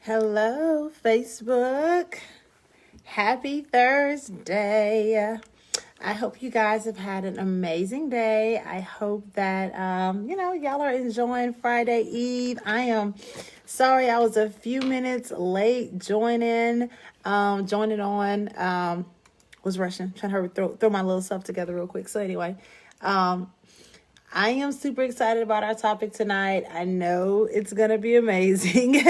Hello, Facebook. Happy Thursday. I hope you guys have had an amazing day. I hope that, y'all are enjoying Friday Eve. I am sorry I was a few minutes late joining on. Was rushing, trying to hurry, throw my little stuff together real quick. So anyway, I am super excited about our topic tonight. I know it's going to be amazing.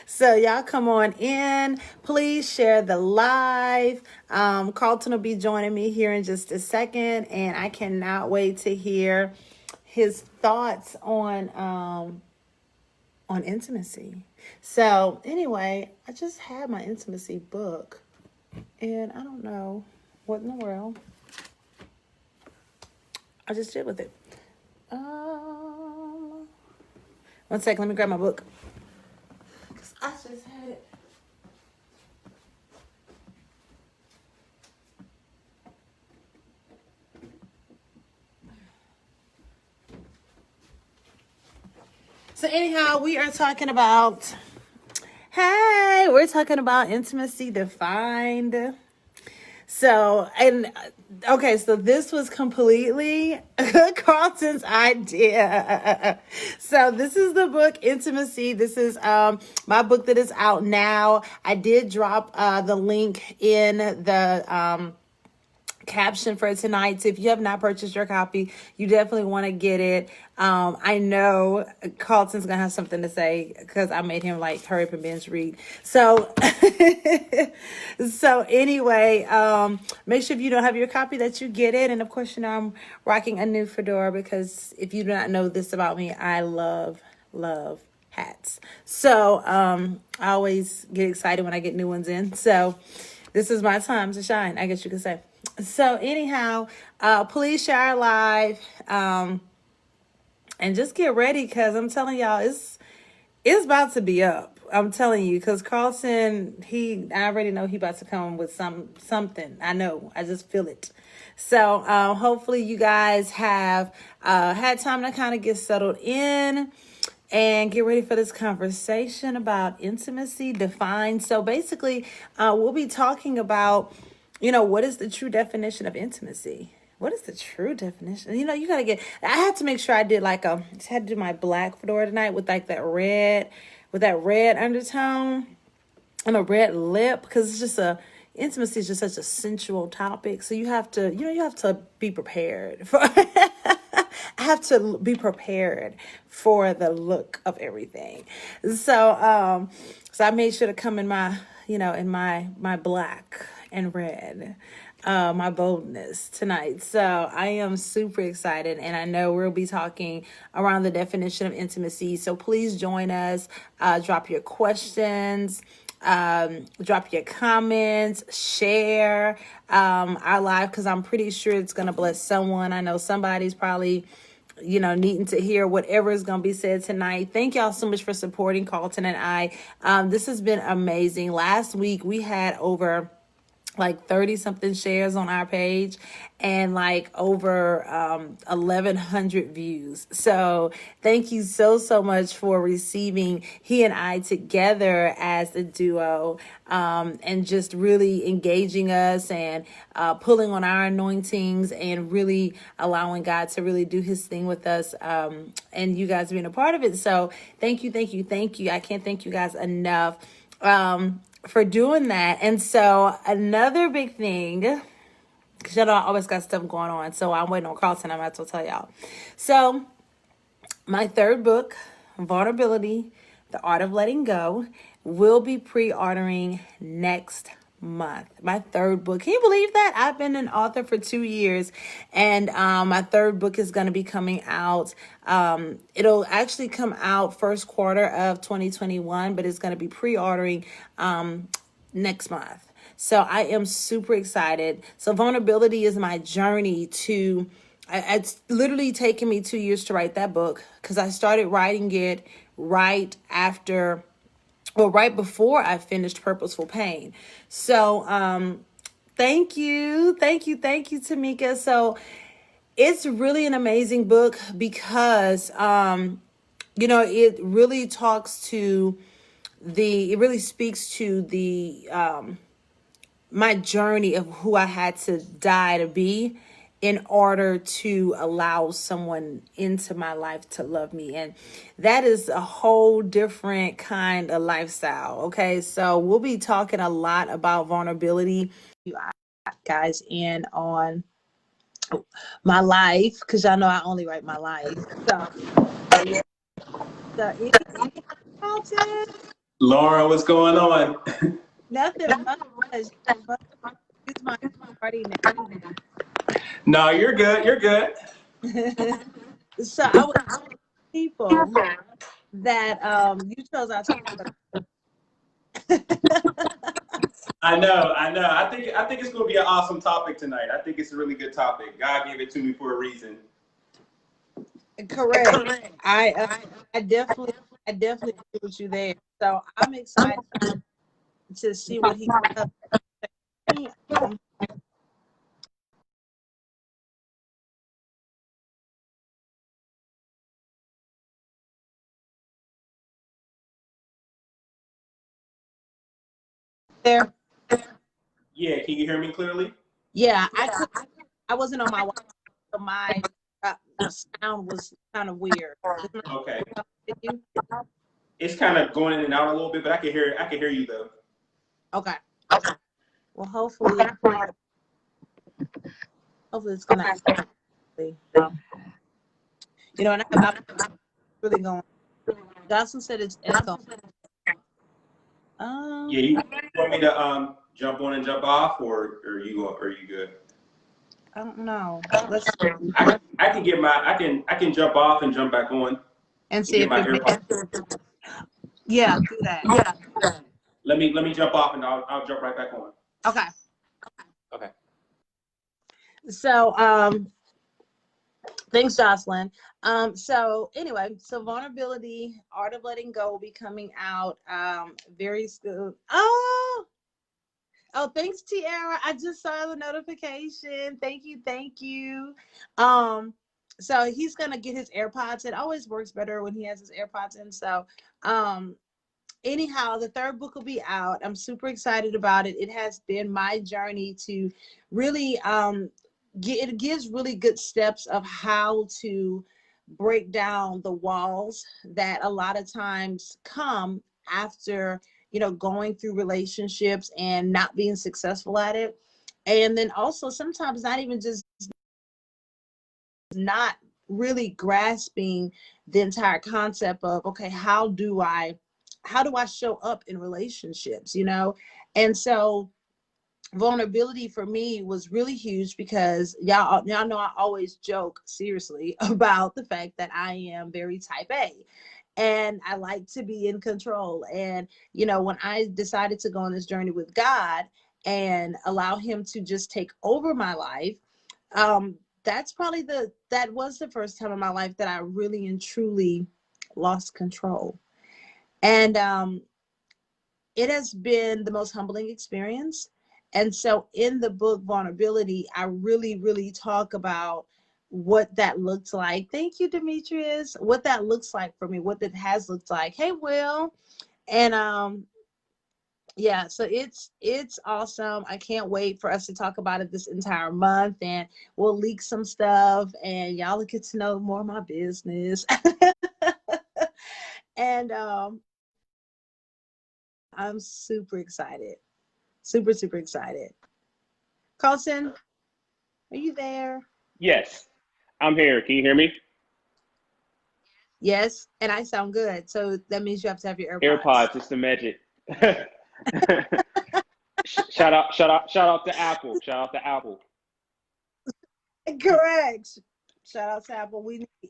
So y'all come on in. Please share the live. Carlton will be joining me here in just a second. And I cannot wait to hear his thoughts on intimacy. So anyway, I just had my intimacy book. And I don't know what in the world I just did with it. 1 second, let me grab my book. I just had it. So anyhow, we're talking about intimacy defined. So this was completely Carlton's idea. So this is the book Intimacy. This is my book that is out now. I did drop the link in the caption for tonight. So if you have not purchased your copy, you definitely want to get it. I know Carlton's gonna have something to say because I made him hurry up and binge read. So anyway, make sure if you don't have your copy that you get it. And of course, I'm rocking a new fedora because if you do not know this about me, I love hats. So I always get excited when I get new ones in. So this is my time to shine, I guess you could say. So anyhow, please share live and just get ready because I'm telling y'all it's about to be up. I'm telling you because Carlton, I already know he about to come with something. I know. I just feel it. So hopefully you guys have had time to kind of get settled in and get ready for this conversation about intimacy defined. So basically, we'll be talking about what is the true definition of intimacy? What is the true definition? You gotta I had to make sure I did had to do my black fedora tonight with that red undertone and a red lip because it's just intimacy is just such a sensual topic. So you have to, you have to be prepared for, I have to be prepared for the look of everything. So I made sure to come in my, in my black and red, my boldness tonight. So I am super excited, and I know we'll be talking around the definition of intimacy. So please join us, drop your questions, drop your comments, share our live because I'm pretty sure it's going to bless someone. I know somebody's probably needing to hear whatever is going to be said tonight. Thank y'all so much for supporting Carlton and I. This has been amazing. Last week we had over 30 something shares on our page and over 1,100 views. So thank you so much for receiving he and I together as a duo, and just really engaging us and pulling on our anointings and really allowing God to really do his thing with us, and you guys being a part of it. So thank you. I can't thank you guys enough for doing that. And so another big thing, because y'all know I always got stuff going on, so I'm waiting on Carlton. I'm about to tell y'all. So my third book, Vulnerability, The Art of Letting Go, will be pre-ordering next month. My third book. Can you believe that? I've been an author for 2 years, and my third book is going to be coming out. It'll actually come out first quarter of 2021, but it's going to be pre-ordering next month. So I am super excited. So Vulnerability is my journey to, it's literally taken me 2 years to write that book because I started writing it right before I finished Purposeful Pain. So thank you, Tamika. So it's really an amazing book because, it really talks to it really speaks to the my journey of who I had to die to be in order to allow someone into my life to love me. And that is a whole different kind of lifestyle. Okay. So we'll be talking a lot about vulnerability. You guys in on my life, because y'all know I only write my life. So yeah. So anything else? Laura, what's going on? Nothing much. Use my party No, you're good. You're good. now. So I was people that you chose our topic. I know. I know. I think it's going to be an awesome topic tonight. I think it's a really good topic. God gave it to me for a reason. Correct. I definitely agree with you there. So I'm excited to see what he does. Um, there. Yeah, can you hear me clearly? Yeah, I wasn't on my way, so my sound was kind of weird. Okay. You? It's kind of going in and out a little bit, but I can hear you though. Okay. Well, hopefully it's gonna. You know, and I'm really going. Jocelyn said it's echo. Yeah, you want me to jump on and jump off, or are you good? I don't know. Let's I can get my I can jump off and jump back on and and see get if my it makes. AirPods. Yeah, do that. Let me jump off and I'll jump right back on. Okay. Okay. So thanks, Jocelyn. So anyway, so vulnerability, art of letting go will be coming out very soon. Oh, thanks, Tiara. I just saw the notification. Thank you, thank you. So he's gonna get his AirPods. It always works better when he has his AirPods in. So anyhow, the third book will be out. I'm super excited about it. It has been my journey to really it gives really good steps of how to break down the walls that a lot of times come after, you know, going through relationships and not being successful at it. And then also sometimes not even just not really grasping the entire concept of, okay, how do I show up in relationships, you know? And so vulnerability for me was really huge because y'all know I always joke seriously about the fact that I am very type A and I like to be in control. And you know, when I decided to go on this journey with God and allow him to just take over my life, that's probably that was the first time in my life that I really and truly lost control. And it has been the most humbling experience. And so in the book Vulnerability, I really talk about what that looks like. Thank you, Demetrius. What that looks like for me, what that has looked like. Hey, Will. And yeah, so it's awesome. I can't wait for us to talk about it this entire month, and we'll leak some stuff and y'all will get to know more of my business. And I'm super excited. Super excited. Carlton, are you there? Yes, I'm here. Can you hear me? Yes, and I sound good. So that means you have to have your AirPods. AirPods, it's the magic. Shout out to Apple. Shout out to Apple. Correct. Shout out to Apple.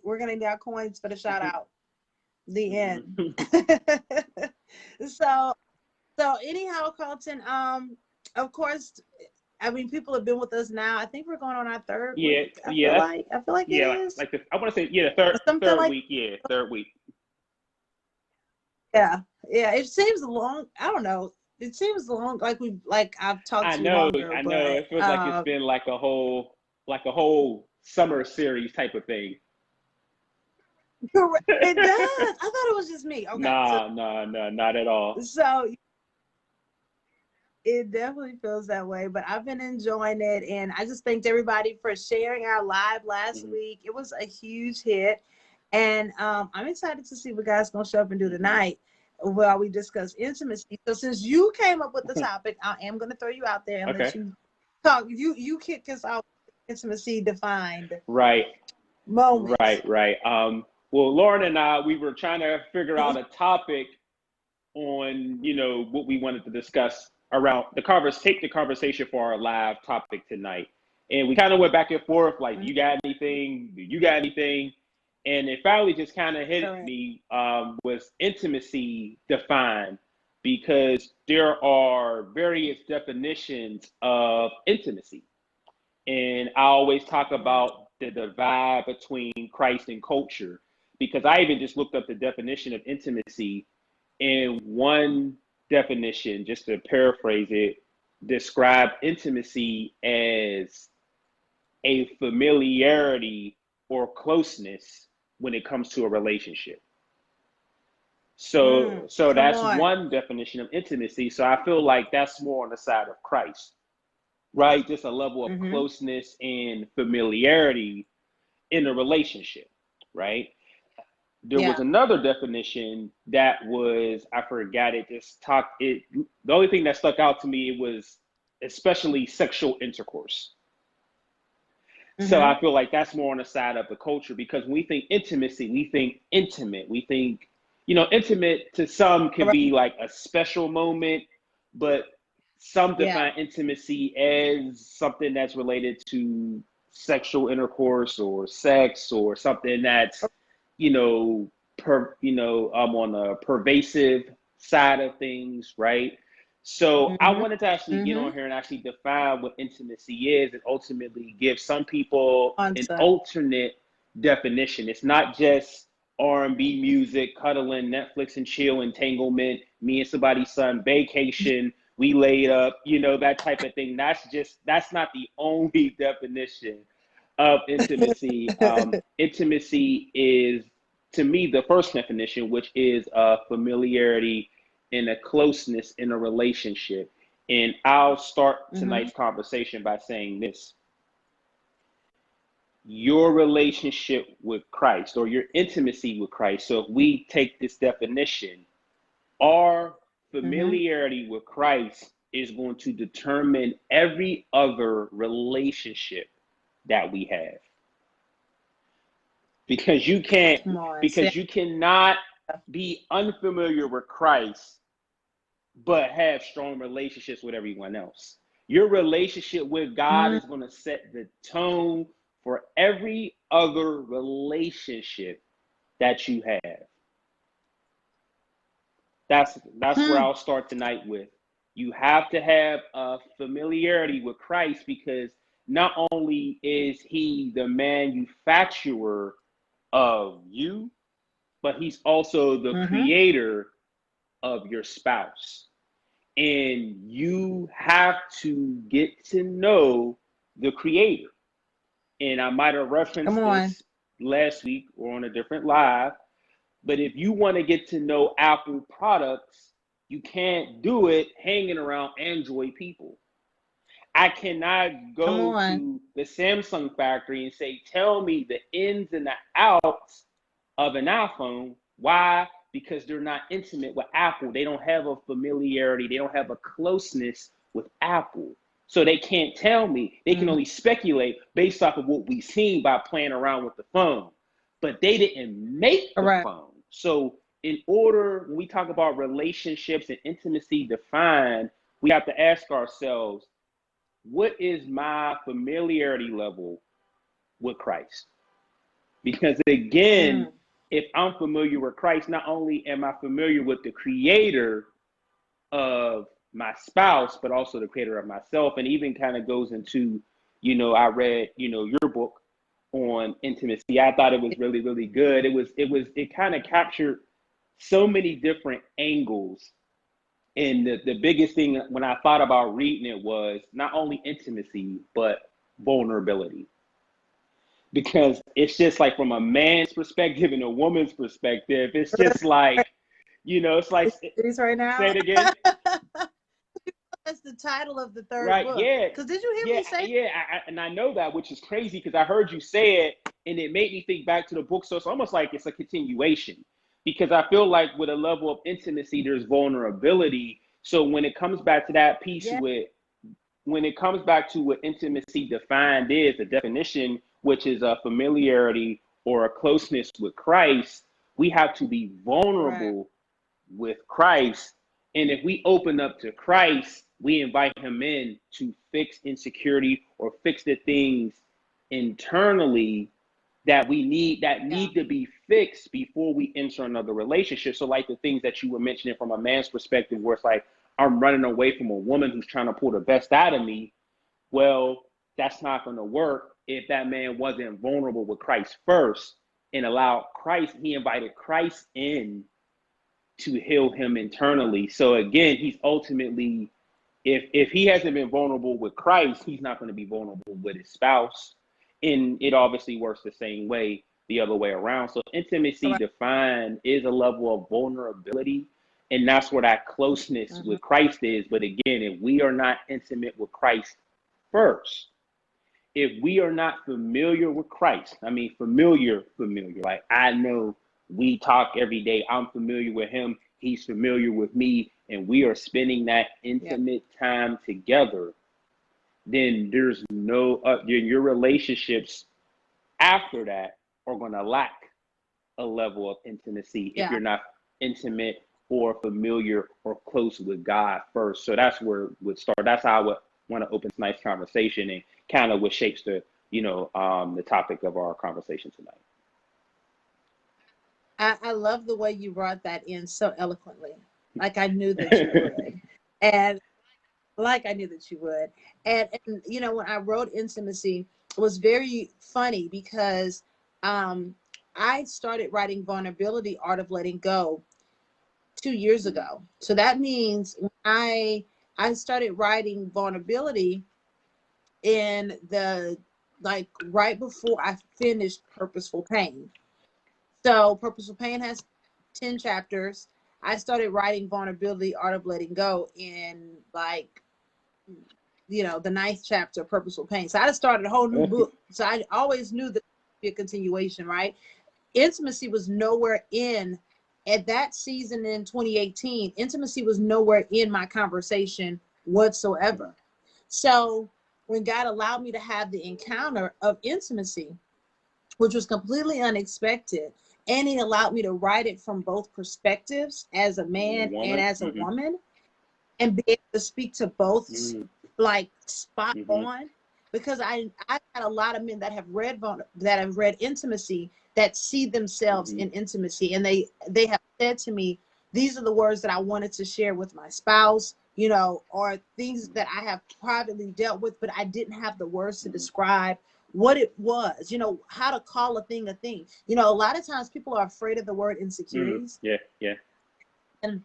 We're gonna need our coins for the shout out. The end. so anyhow, Carlton, of course, I mean people have been with us now. I think we're going on our third Yeah, week. yeah, that's I feel like it yeah, is. like the I want to say yeah, the third Something third like week, yeah, third week. yeah. Yeah. It seems long. I don't know. It seems long like I've talked I to you know, longer, I know. but It feels like it's been like a whole summer series type of thing. Correct. It does. I thought it was just me. Okay. Nah, not at all. So it definitely feels that way, but I've been enjoying it. And I just thanked everybody for sharing our live last week. It was a huge hit. And I'm excited to see what guys going to show up and do tonight while we discuss intimacy. So since you came up with the topic, I am going to throw you out there and let you talk. You kick us off intimacy defined. Right. Moment. Right. Well, Lauren and I, we were trying to figure out a topic on, what we wanted to discuss around take the conversation for our live topic tonight. And we kind of went back and forth, like, you got anything? Do you got anything? And it finally just kind of hit me, was intimacy defined, because there are various definitions of intimacy. And I always talk about the divide between Christ and culture, because I even just looked up the definition of intimacy, and one definition, just to paraphrase it, describe intimacy as a familiarity or closeness when it comes to a relationship. So that's one definition of intimacy. So I feel like that's more on the side of Christ, right? Just a level of closeness and familiarity in a relationship, right? There was another definition that was, I forgot it, the only thing that stuck out to me, it was especially sexual intercourse. So I feel like that's more on the side of the culture, because when we think intimacy, we think intimate. We think, intimate to some can be like a special moment, but some define intimacy as something that's related to sexual intercourse or sex, or something that's, on a pervasive side of things, right? So I wanted to actually get on here and actually define what intimacy is, and ultimately give some people an alternate definition. It's not just R&B music, cuddling, Netflix and chill, entanglement, me and somebody's son vacation, we laid up, that type of thing. That's not the only definition of intimacy. Intimacy is, to me, the first definition, which is a familiarity and a closeness in a relationship. And I'll start tonight's conversation by saying this. Your relationship with Christ, or your intimacy with Christ. So if we take this definition, our familiarity with Christ is going to determine every other relationship that we have. Because you cannot be unfamiliar with Christ but have strong relationships with everyone else. Your relationship with God is going to set the tone for every other relationship that you have. That's where I'll start tonight with. You have to have a familiarity with Christ, because not only is he the manufacturer of you, but he's also the creator of your spouse. And you have to get to know the creator. And I might have referenced this last week or on a different live, but if you want to get to know Apple products, you can't do it hanging around Android people. I cannot go to the Samsung factory and say, tell me the ins and the outs of an iPhone. Why? Because they're not intimate with Apple. They don't have a familiarity. They don't have a closeness with Apple. So they can't tell me. They can only speculate based off of what we've seen by playing around with the phone. But they didn't make the phone. So in order, when we talk about relationships and intimacy defined, we have to ask ourselves, what is my familiarity level with Christ? Because again, if I'm familiar with Christ, not only am I familiar with the creator of my spouse, but also the creator of myself. And even kind of goes into, I read, your book on intimacy. I thought it was really, really good. It kind of captured so many different angles. And the biggest thing when I thought about reading it was not only intimacy, but vulnerability. because it's just like from a man's perspective and a woman's perspective, it's just like, it's like, Series right say now. it again. That's the title of the third Right? book. Yeah, Because did you hear yeah, me say? yeah. And I know that, which is crazy because I heard you say it, and it made me think back to the book. So it's almost like it's a continuation, because I feel like with a level of intimacy, there's vulnerability. So when it comes back to that piece Yeah. when it comes back to what intimacy defined is, the definition, which is a familiarity or a closeness with Christ, we have to be Right. vulnerable with Christ. And if we open up to Christ, we invite him in to fix insecurity or fix the things internally that we need, that Yeah. need to be fixed before we enter another relationship. So like the things that you were mentioning from a man's perspective, where it's like, I'm running away from a woman who's trying to pull the best out of me. Well, that's not going to work if that man wasn't vulnerable with Christ first and allowed Christ, he invited Christ in to heal him internally. So again, he's ultimately, if he hasn't been vulnerable with Christ, he's not going to be vulnerable with his spouse. And it obviously works the same way the other way around. So intimacy Right. defined is a level of vulnerability. And that's where that closeness Mm-hmm. with Christ is. But again, if we are not intimate with Christ first, if we are not familiar with Christ, I mean, familiar, like I know we talk every day, I'm familiar with him, he's familiar with me, and we are spending that Yeah. intimate time together, then there's no, your relationships after that are going to lack a level of intimacy if Yeah. you're not intimate or familiar or close with God first. So that's where it would start. That's how I would want to open tonight's conversation, and kind of what shapes the, the topic of our conversation tonight. I love the way you brought that in so eloquently. Like I knew that you would. And like I knew that you would. And when I wrote intimacy, it was very funny because I started writing vulnerability, art of letting go 2 years ago. So that means I started writing vulnerability in the like right before I finished Purposeful Pain. So Purposeful Pain has 10 chapters. I started writing vulnerability, art of letting go in like the ninth chapter of Purposeful Pain. So I just started a whole new book. So I always knew that it would be a continuation, right? Intimacy was nowhere in at that season in 2018. Intimacy was nowhere in my conversation whatsoever. So when God allowed me to have the encounter of intimacy, which was completely unexpected, and he allowed me to write it from both perspectives as a man and Woman. as a Mm-hmm. woman, and be able to speak to both like spot Mm-hmm. on, because I had a lot of men that have read intimacy that see themselves Mm-hmm. in intimacy, and they have said to me, these are the words that I wanted to share with my spouse, or things that I have privately dealt with, but I didn't have the words to describe what it was, how to call a thing a thing. A lot of times people are afraid of the word insecurities, Yeah, yeah. and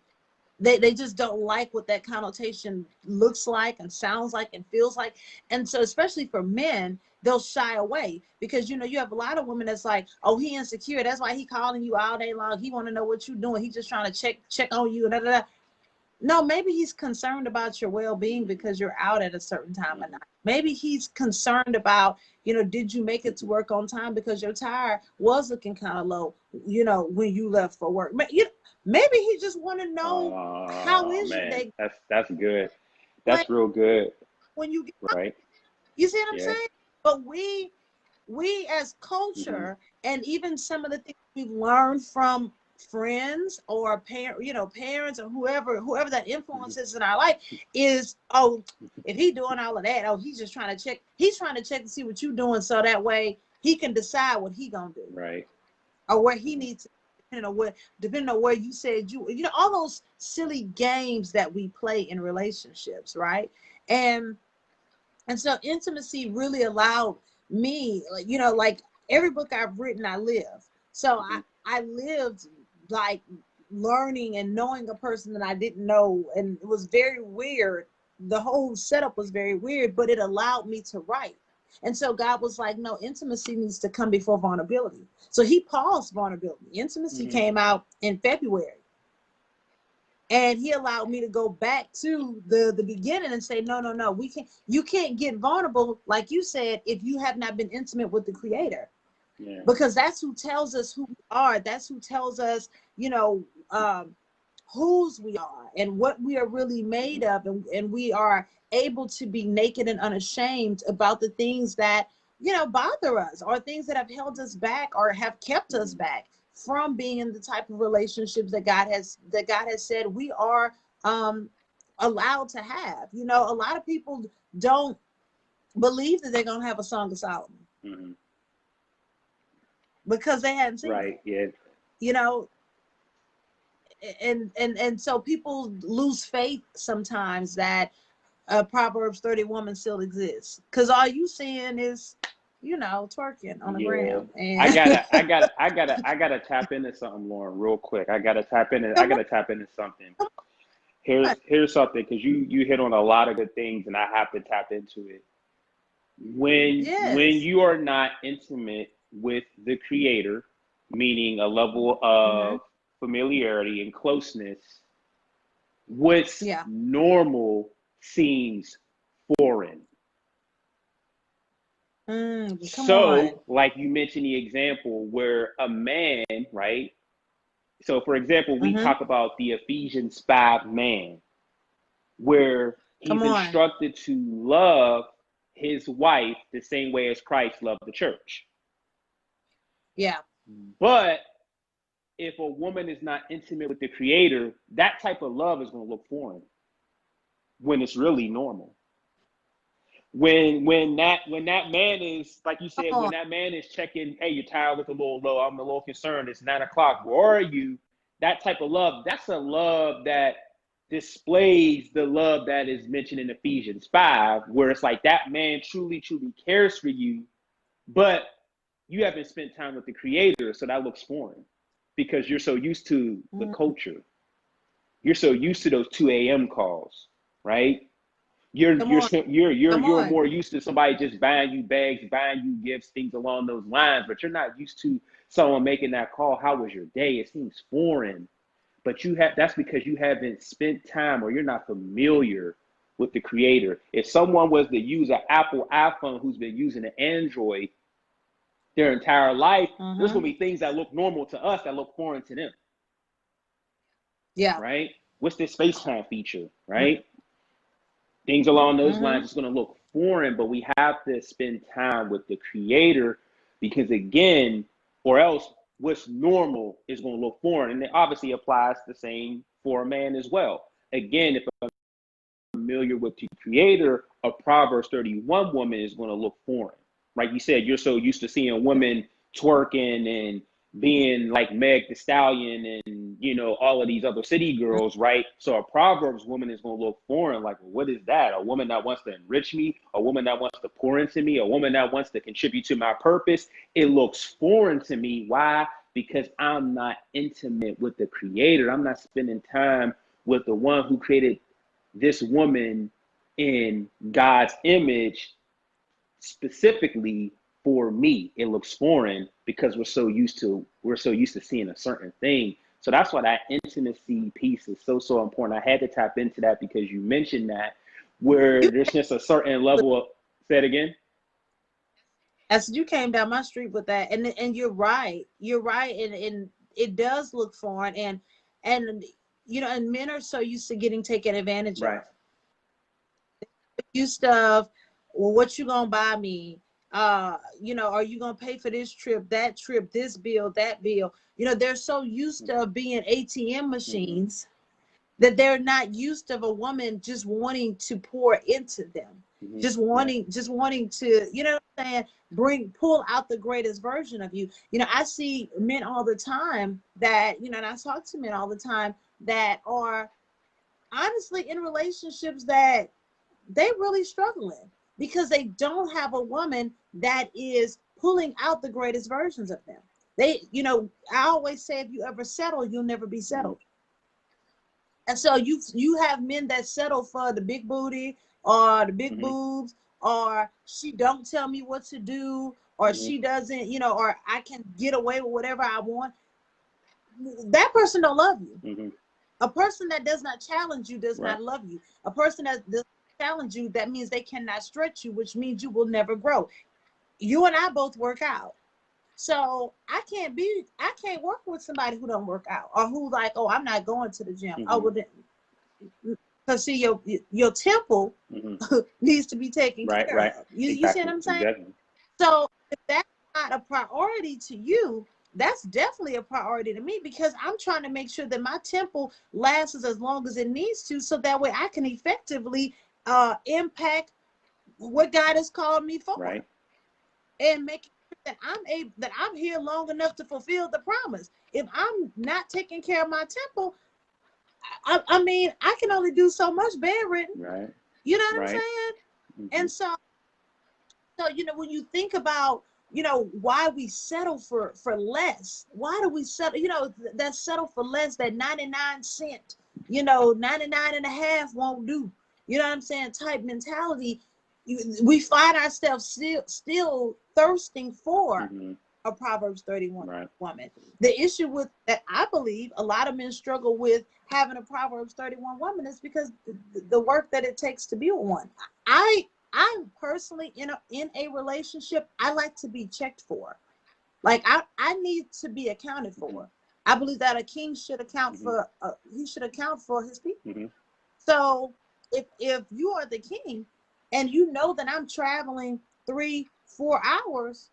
they just don't like what that connotation looks like and sounds like and feels like. And so especially for men, they'll shy away because you have a lot of women that's like, oh, he insecure, that's why he calling you all day long, he want to know what you're doing, he just trying to check on you. No, maybe he's concerned about your well-being because you're out at a certain time of night. Maybe he's concerned about, did you make it to work on time because your tire was looking kind of low, when you left for work. Maybe he just want to know, how Oh is your man, day? that's good. Like That's real good. when you get, Right. you see what I'm Yeah. saying? But we as Mm-hmm. culture, and even some of the things we've learned from friends or parents or whoever that influence is in our life, is, oh, if he doing all of that, oh, he's just trying to check, to see what you're doing, so that way he can decide what he gonna do, Right. or where he needs to, depending on where you said all those silly games that we play in relationships, right? And so intimacy really allowed me, like every book I've written, I live. So Mm-hmm. I lived like learning and knowing a person that I didn't know. And it was very weird. The whole setup was very weird, but it allowed me to write. And so God was like, no, intimacy needs to come before vulnerability. So he paused vulnerability. Intimacy came out in February. And he allowed me to go back to the beginning and say, no, you can't get vulnerable, like you said, if you have not been intimate with the Creator. Yeah. Because that's who tells us who we are. That's who tells us, whose we are and what we are really made of. And we are able to be naked and unashamed about the things that, bother us, or things that have held us back or have kept us back from being in the type of relationships that God has said we are allowed to have. A lot of people don't believe that they're going to have a Song of Solomon because they hadn't seen it. Yeah. And so people lose faith sometimes that a Proverbs 30 woman still exists, because all you seeing is twerking on the gram. And I gotta tap into something, Lauren, real quick. I gotta tap into something. Here's something, because you hit on a lot of good things and I have to tap into it. When you are not intimate with the Creator, meaning a level of familiarity and closeness, what's normal seems foreign. So, like you mentioned the example where a man, right? So, for example, we talk about the Ephesians 5 man, where he's instructed to love his wife the same way as Christ loved the church. Yeah. But if a woman is not intimate with the Creator, that type of love is going to look foreign when it's really normal. When that man is, like you said, when that man is checking, hey, you're tired, look a little low, I'm a little concerned, it's 9 o'clock, where are you? That type of love, that's a love that displays the love that is mentioned in Ephesians 5, where it's like that man truly cares for you, but you haven't spent time with the Creator, so that looks foreign because you're so used to the culture. You're so used to those 2 a.m. calls, right? You're more used to somebody just buying you bags, buying you gifts, things along those lines, but you're not used to someone making that call. How was your day? It seems foreign, but that's because you haven't spent time, or you're not familiar with the Creator. If someone was to use an Apple iPhone who's been using an Android their entire life, there's going to be things that look normal to us that look foreign to them. Yeah. Right? What's this FaceTime feature, right? Things along those lines is going to look foreign, but we have to spend time with the Creator, because again, or else what's normal is going to look foreign. And it obviously applies the same for a man as well. Again, if I'm familiar with the Creator, a Proverbs 31 woman is going to look foreign. Like you said, you're so used to seeing women twerking and being like Meg Thee Stallion and, all of these other city girls, right? So a Proverbs woman is going to look foreign. Like, what is that? A woman that wants to enrich me, a woman that wants to pour into me, a woman that wants to contribute to my purpose. It looks foreign to me. Why? Because I'm not intimate with the Creator. I'm not spending time with the one who created this woman in God's image specifically for me. It looks foreign because we're so used to seeing a certain thing. So that's why that intimacy piece is so important. I had to tap into that because you mentioned that, where there's just a certain level of, say it again. As you came down my street with that, and you're right, and it does look foreign, and and men are so used to getting taken advantage of. Used of, well, what you gonna buy me? Are you gonna pay for this trip, that trip, this bill, that bill? They're so used to being ATM machines that they're not used of a woman just wanting to pour into them, just wanting to, what I'm saying, pull out the greatest version of you. I see men all the time that, and I talk to men all the time that are honestly in relationships that they really struggling because they don't have a woman that is pulling out the greatest versions of them. I always say, if you ever settle, you'll never be settled. And so you have men that settle for the big booty or the big boobs or she don't tell me what to do, or she doesn't, or I can get away with whatever I want, that person don't love you. A person that does not challenge you does not love you. A person that does not challenge you, that means they cannot stretch you, which means you will never grow. You and I both work out. So I can't work with somebody who don't work out, or who like, oh, I'm not going to the gym. Oh, well, because see, your temple needs to be taken care of. You see what I'm saying? Exactly. So if that's not a priority to you, that's definitely a priority to me, because I'm trying to make sure that my temple lasts as long as it needs to, so that way I can effectively impact what God has called me for, and making sure that I'm here long enough to fulfill the promise. If I'm not taking care of my temple, I mean, I can only do so much bedridden. You know what I'm saying? And so when you think about why we settle for less, why do we settle, that settle for less, that 99 cent, 99 and a half won't do, you know what I'm saying, type mentality. We find ourselves still thirsting for a Proverbs 31 woman. The issue with that, I believe a lot of men struggle with having a Proverbs 31 woman, is because the work that it takes to be one. I personally, in a relationship, I like to be checked for. Like I need to be accounted for. I believe that a king should account for he should account for his people. So if you are the king and you know that I'm traveling 3-4 hours,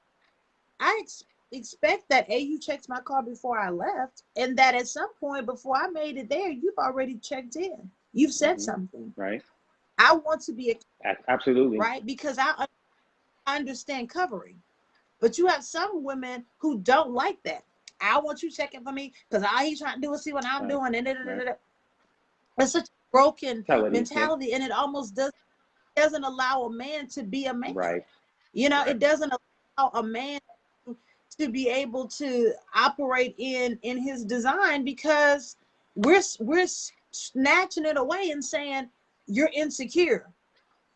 I expect that you checked my car before I left, and that at some point before I made it there, you've already checked in. You've said something. I want to be absolutely right, because I understand covering. But you have some women who don't like that. I want you checking for me because all he's trying to do is see what I'm doing. And it's such a broken mentality, and it almost doesn't allow a man to be a man. It doesn't allow a man to be able to operate in his design, because we're snatching it away and saying you're insecure.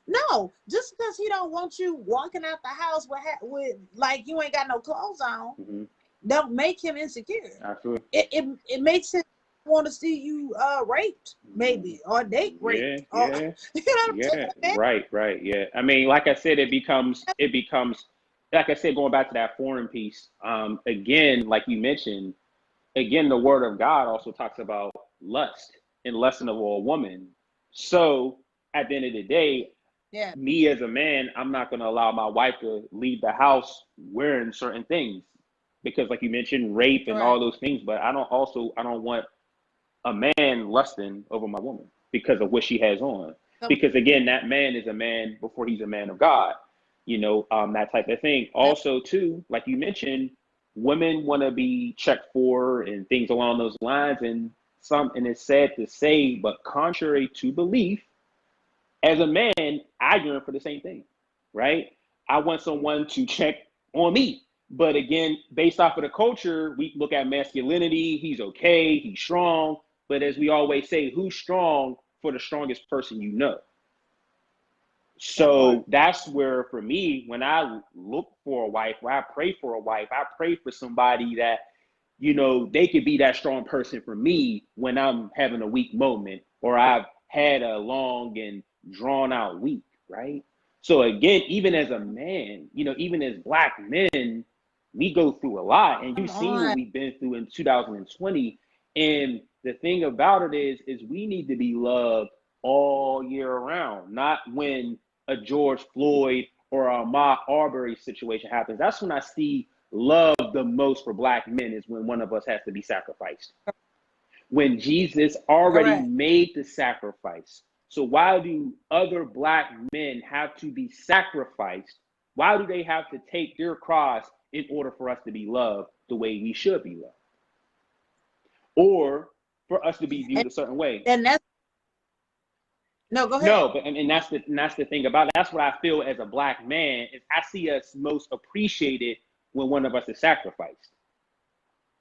No, just because he don't want you walking out the house with like you ain't got no clothes on, don't make him insecure. Absolutely. It makes him want to see you raped, maybe, or date raped. You know what I'm saying? Right. Yeah. I mean, like I said, it becomes like I said, going back to that foreign piece. Again, like you mentioned, the word of God also talks about lust and lusting of a woman. So at the end of the day, me as a man, I'm not going to allow my wife to leave the house wearing certain things, because like you mentioned, rape and all those things. But I don't want a man lusting over my woman because of what she has on. Because again, that man is a man before he's a man of God, that type of thing. Also too, like you mentioned, women want to be checked for and things along those lines. And it's sad to say, but contrary to belief, as a man, I yearn for the same thing, right? I want someone to check on me. But again, based off of the culture, we look at masculinity. He's okay. He's strong. But as we always say, who's strong for the strongest person you know? So that's where, for me, when I look for a wife, when I pray for a wife, I pray for somebody that, they could be that strong person for me when I'm having a weak moment, or I've had a long and drawn out week, right? So again, even as a man, even as Black men, we go through a lot, and you've seen what we've been through in 2020. And the thing about it is we need to be loved all year round, not when a George Floyd or a Ahmaud Arbery situation happens. That's when I see love the most for Black men, is when one of us has to be sacrificed. When Jesus already made the sacrifice. So why do other Black men have to be sacrificed? Why do they have to take their cross in order for us to be loved the way we should be loved? Or for us to be viewed a certain way? And that's no, go ahead. No, but and that's the thing about it. That's what I feel as a Black man, is I see us most appreciated when one of us is sacrificed.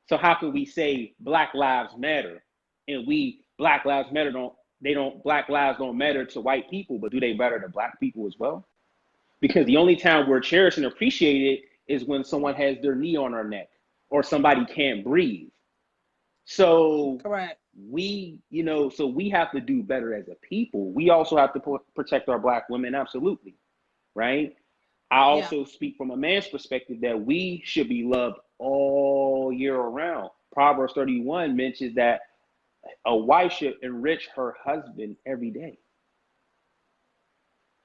So how can we say Black Lives Matter, and Black Lives Matter Black lives don't matter to white people, but do they matter to Black people as well? Because the only time we're cherished and appreciated is when someone has their knee on our neck or somebody can't breathe. So Correct. we, so we have to do better as a people. We also have to protect our Black women, absolutely, right? I also speak from a man's perspective that we should be loved all year around. Proverbs 31 mentions that a wife should enrich her husband every day.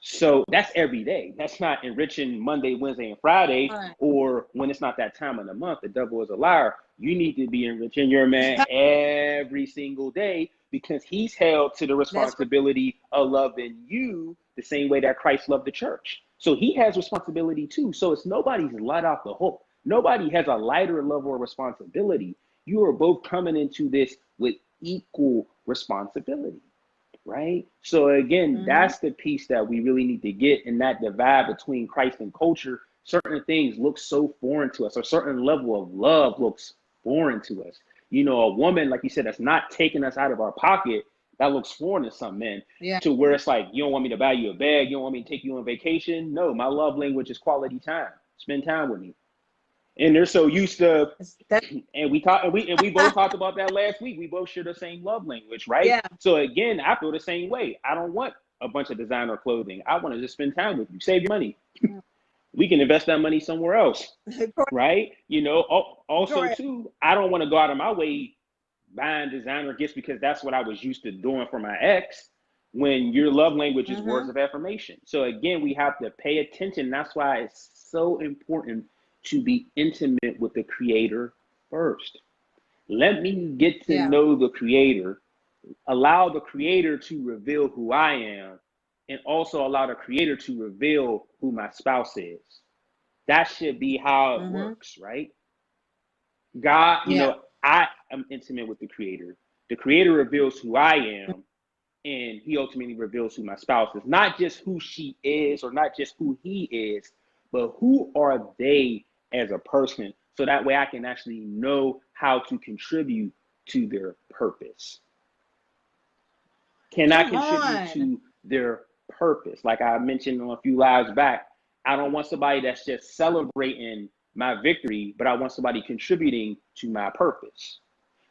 So that's every day. That's not enriching Monday, Wednesday, and Friday, or when it's not that time of the month. The devil is a liar. You need to be enriching your man every single day, because he's held to the responsibility of loving you the same way that Christ loved the church. So he has responsibility too. So it's nobody's let off the hook. Nobody has a lighter level of responsibility. You are both coming into this with equal responsibility. Right? So again, that's the piece that we really need to get, in that divide between Christ and culture. Certain things look so foreign to us, or certain level of love looks foreign to us. A woman, like you said, that's not taking us out of our pocket, that looks foreign to some men. To where it's like, you don't want me to buy you a bag, you don't want me to take you on vacation. No, my love language is quality time. Spend time with me. And they're so used to, and we both talked about that last week. We both share the same love language, right? Yeah. So again, I feel the same way. I don't want a bunch of designer clothing. I want to just spend time with you. Save your money. We can invest that money somewhere else, right? Also too, I don't want to go out of my way buying designer gifts because that's what I was used to doing for my ex, when your love language is words of affirmation. So again, we have to pay attention. That's why it's so important to be intimate with the Creator first. Let me get to know the Creator, allow the Creator to reveal who I am, and also allow the Creator to reveal who my spouse is. That should be how it works, right? God, I am intimate with the Creator. The Creator reveals who I am, and he ultimately reveals who my spouse is. Not just who she is, or not just who he is, but who are they as a person, so that way I can actually know how to contribute to their purpose. Can I contribute to their purpose? Like I mentioned on a few lives back, I don't want somebody that's just celebrating my victory, but I want somebody contributing to my purpose.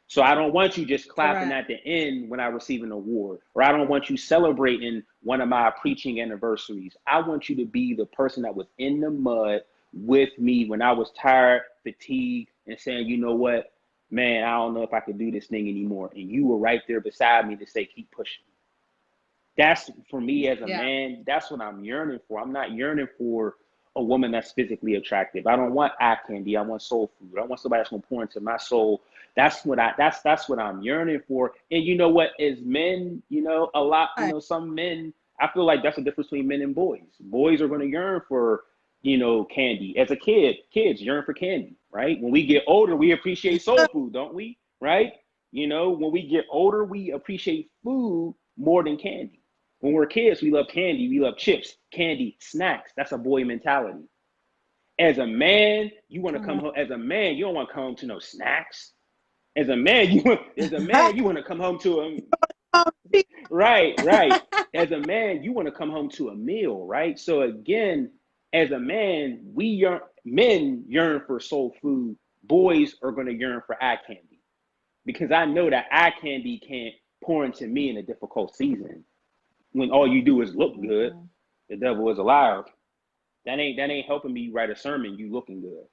So I don't want you just clapping at the end when I receive an award, or I don't want you celebrating one of my preaching anniversaries. I want you to be the person that was in the mud with me when I was tired, fatigued, and saying, you know what, man, I don't know if I could do this thing anymore. And you were right there beside me to say, keep pushing. That's, for me as a man, that's what I'm yearning for. I'm not yearning for a woman that's physically attractive. I don't want eye candy. I want soul food. I want somebody that's gonna pour into my soul. That's what I'm yearning for. And you know what, as men, a lot, some men, I feel like that's the difference between men and boys. Boys are gonna yearn for, candy. As a kid, kids yearn for candy, right? When we get older, we appreciate soul food, don't we? Right? When we get older, we appreciate food more than candy. When we're kids, we love candy, we love chips, candy, snacks. That's a boy mentality. As a man, you want to come home. As a man, you don't want to come home to no snacks. As a man, you want to come home to right. As a man, you want to come home to a meal, right? So again, as a man, men yearn for soul food. Boys are going to yearn for eye candy, because I know that eye candy can't pour into me in a difficult season. When all you do is look good, the devil is a liar. That ain't helping me write a sermon. You looking good,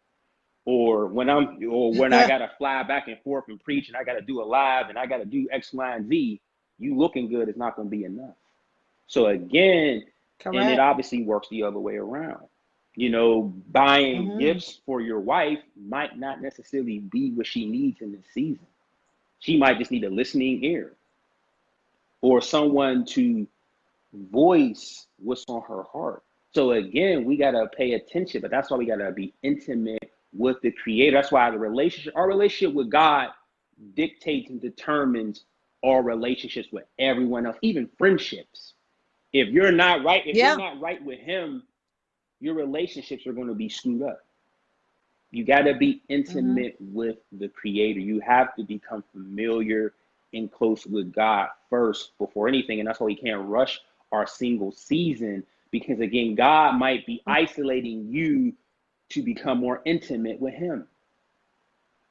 or when I gotta fly back and forth and preach, and I gotta do a live, and I gotta do X, Y, and Z. You looking good is not going to be enough. So again, and it obviously works the other way around. Buying gifts for your wife might not necessarily be what she needs in this season. She might just need a listening ear, or someone to voice what's on her heart. So again, we got to pay attention, but that's why we got to be intimate with the Creator. That's why our relationship with God dictates and determines our relationships with everyone else, even friendships. If you're not right, you're not right with Him, your relationships are going to be screwed up. You got to be intimate with the Creator. You have to become familiar and close with God first before anything. And that's why we can't rush our single season, because again, God might be isolating you to become more intimate with him.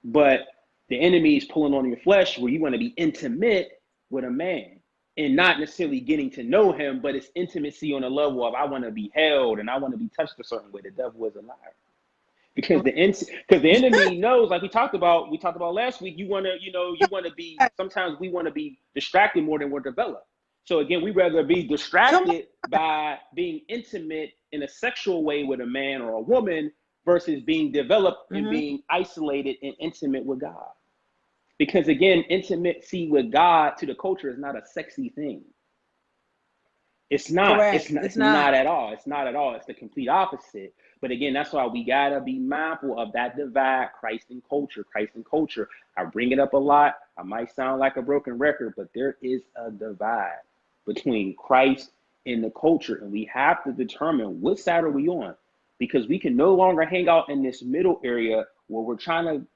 But the enemy is pulling on your flesh where you want to be intimate with a man and not necessarily getting to know him, but it's intimacy on a level of I want to be held and I want to be touched a certain way. The devil is a liar. Because the enemy knows, like we talked about last week, you want to be, sometimes we want to be distracted more than we're developed. So again, we rather be distracted by being intimate in a sexual way with a man or a woman versus being developed and being isolated and intimate with God. Because again, intimacy with God to the culture is not a sexy thing. It's not. It's not at all. It's not at all. It's the complete opposite. But again, that's why we gotta be mindful of that divide, Christ and culture, Christ and culture. I bring it up a lot. I might sound like a broken record, but there is a divide between Christ and the culture, and we have to determine what side are we on, because we can no longer hang out in this middle area where we're trying to